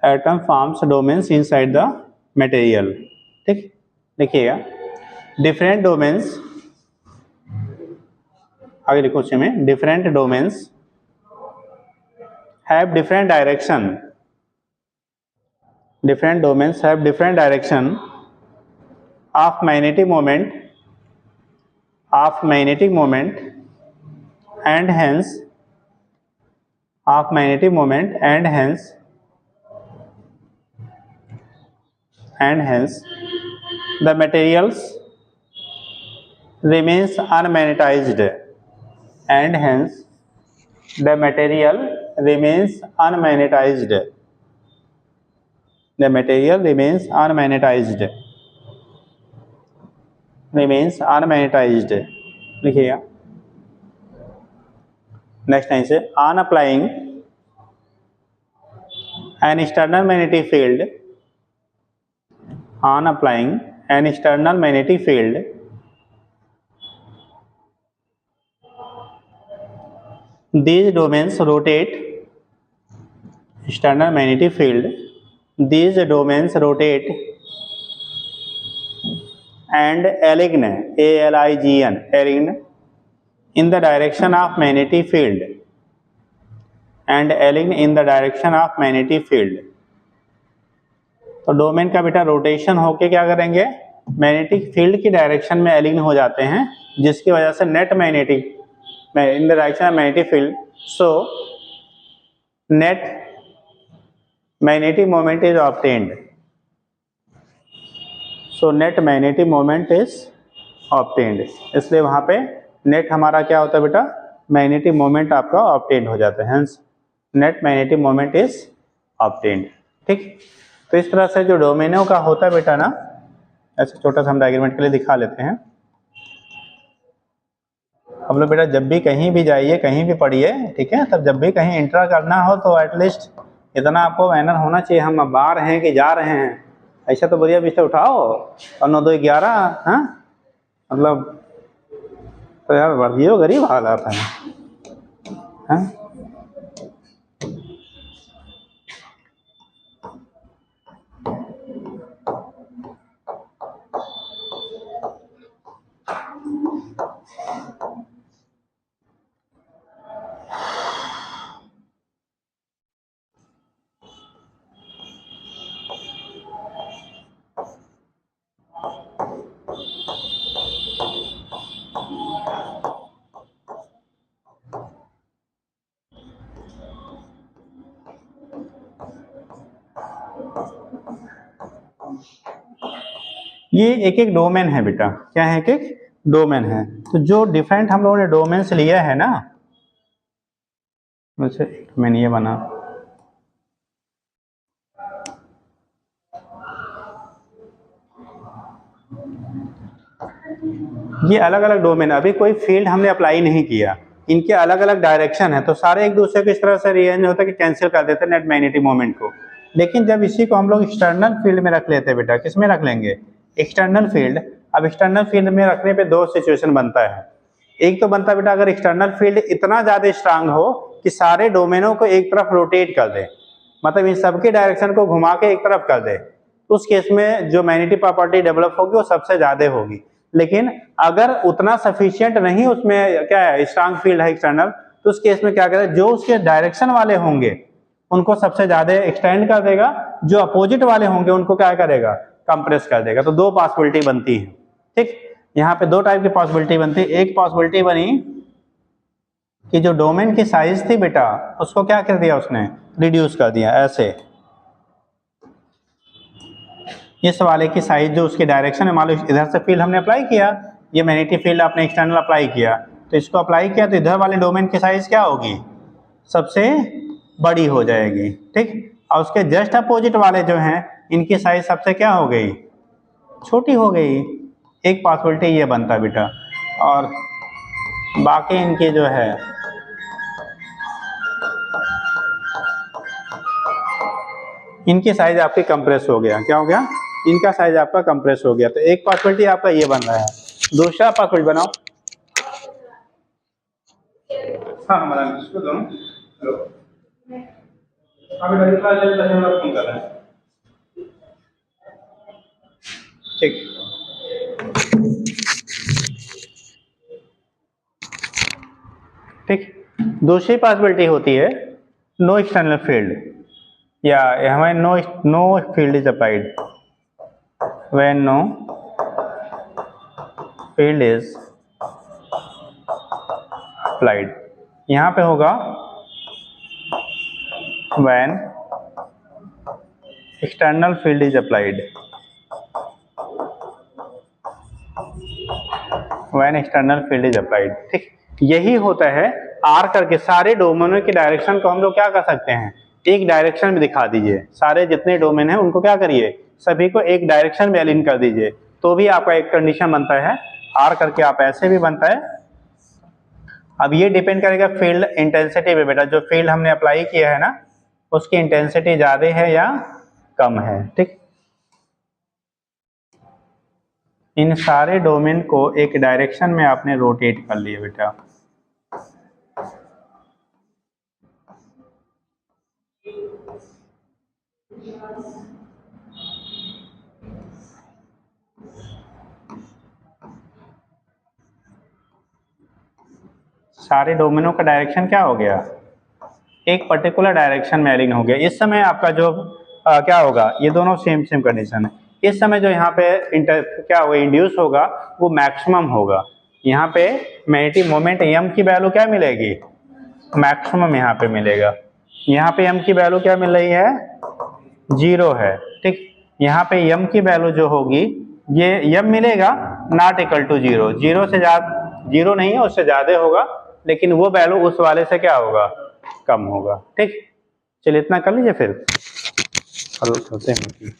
atom forms domains inside the material। ठीक, देखिएगा different domains, आगे लिखो उसमें, different domains have different direction, different domains have different direction of magnetic moment, and hence of magnetic moment, and hence the materials remains unmagnetized, and hence the material remains unmagnetized, the material remains unmagnetized, लिखिएगा। Next line से on applying an external magnetic field, on applying an external magnetic field, these domains rotate, external magnetic field, these domains rotate and align, align in the direction of magnetic field, and align in the direction of magnetic field। तो domain का बेटा rotation होके क्या करेंगे, magnetic field की direction में एलिग्न हो जाते हैं, जिसकी वजह से net magnetic in the direction of magnetic field, so net magnetic moment is obtained, so net magnetic moment is obtained, इसलिए वहां पे नेट हमारा क्या होता है बेटा, मैग्नेटिक मोमेंट आपका ऑब्टेन्ड हो जाता है, hence net magnetic moment is obtained. ठीक, तो इस तरह से जो डोमेनों का होता है बेटा ना, ऐसे छोटा सा हम डायग्रामेंट के लिए दिखा लेते हैं। हम लोग बेटा जब भी कहीं भी जाइए, कहीं भी पढ़िए, ठीक है, तब जब भी कहीं इंटर करना हो तो एटलीस्ट इतना आपको मैनर होना चाहिए, हम अब आ रहे हैं कि जा रहे हैं, ऐसा तो बढ़िया बिस्तर उठाओ और 9 2 11, हाँ मतलब तो यार वर्दियो गरीब हालात है, हाँ? ये एक एक डोमेन है बेटा, क्या है, एक एक डोमेन है। तो जो डिफरेंट हम लोगों ने डोमेन्स लिया है ना, वैसे डोमेन ये बना, ये अलग अलग डोमेन, अभी कोई फील्ड हमने अप्लाई नहीं किया, इनके अलग अलग डायरेक्शन है, तो सारे एक दूसरे को इस तरह से रिअरेंज होता है कि कैंसिल कर देते हैं नेट मैग्नेटिक मोमेंट को। लेकिन जब इसी को हम लोग एक्सटर्नल फील्ड में रख लेते हैं बेटा, किस में रख लेंगे, एक्सटर्नल फील्ड। अब एक्सटर्नल फील्ड में रखने पे दो सिचुएशन बनता है, एक तो बनता है बेटा अगर एक्सटर्नल फील्ड इतना ज्यादा स्ट्रांग हो कि सारे डोमेनों को एक तरफ रोटेट कर दे, मतलब इन सबके डायरेक्शन को घुमा के एक तरफ कर दे, तो उस केस में जो मैग्नेटिक प्रॉपर्टी डेवलप होगी वो सबसे ज्यादा होगी। लेकिन अगर उतना सफिशिएंट नहीं, उसमें क्या है, स्ट्रांग फील्ड है एक्सटर्नल, तो उस केस में क्या करेगा, जो उसके डायरेक्शन वाले होंगे उनको सबसे ज्यादा एक्सटेंड कर देगा, जो अपोजिट वाले होंगे उनको क्या करेगा, कंप्रेस कर देगा। तो दो पॉसिबिलिटी बनती है। ठीक, यहाँ पे दो टाइप की पॉसिबिलिटी बनती है। एक पॉसिबिलिटी बनी कि जो डोमेन की साइज थी बेटा, उसको क्या कर दिया, उसने रिड्यूस कर दिया, ऐसे इस वाले की साइज जो उसके डायरेक्शन है, मान लो इधर से फील्ड हमने अप्लाई किया, ये मैग्नेटिक फील्ड आपने एक्सटर्नल अप्लाई किया, तो इसको अप्लाई किया तो इधर वाले डोमेन की साइज क्या होगी, सबसे बड़ी हो जाएगी। ठीक, और उसके जस्ट अपोजिट वाले जो हैं, इनकी साइज सबसे क्या हो गई, छोटी हो गई। एक पॉसिबिलिटी ये बनता है बेटा, और बाकी इनकी जो है इनकी साइज आपकी कंप्रेस हो गया, क्या हो गया, इनका साइज आपका कंप्रेस हो गया। तो एक पॉसिबिलिटी आपका ये बन रहा है। दूसरा पॉसिबिलिटी बनाओ, हाँ हमारा इसको दोनों हेलो अभी फोन कर रहे हैं। ठीक, ठीक, दूसरी पॉसिबिलिटी होती है नो एक्सटर्नल फील्ड या हमें know field is applied, when know field is applied, यहाँ पे होगा when external field is applied, when external field is applied. ठीक, यही होता है आर करके सारे डोमेनों की डायरेक्शन को हम लोग क्या कर सकते हैं, एक डायरेक्शन में दिखा दीजिए। सारे जितने डोमेन हैं उनको क्या करिए, सभी को एक डायरेक्शन में अलाइन कर दीजिए, तो भी आपका एक कंडीशन बनता है। आर करके आप ऐसे भी बनता है। अब ये डिपेंड करेगा फील्ड इंटेंसिटी पे बेटा, जो फील्ड हमने अप्लाई किया है ना उसकी इंटेंसिटी ज्यादा है या कम है। ठीक, इन सारे डोमेन को एक डायरेक्शन में आपने रोटेट कर लिया बेटा। सारे डोमेनों का डायरेक्शन क्या हो गया, एक पर्टिकुलर डायरेक्शन में अलाइन हो गया। इस समय आपका जो क्या होगा, ये दोनों सेम सेम कंडीशन है। इस समय जो यहाँ पे क्या होगा, इंड्यूस होगा वो मैक्सिमम होगा। यहाँ पे मैग्नेटिक मोमेंट m की वैल्यू क्या मिलेगी, मैक्सिमम यहाँ पे मिलेगा। यहाँ पे m की वैल्यू क्या मिल रही है, 0 है। ठीक, यहाँ पे m की वैल्यू जो होगी ये m मिलेगा नॉट इक्वल टू 0, 0 से ज्यादा, 0 नहीं है उससे ज्यादा होगा, लेकिन वो वैल्यू उस वाले से क्या होगा, कम होगा। ठीक, चलिए इतना कर लीजिए फिर हल करते हैं।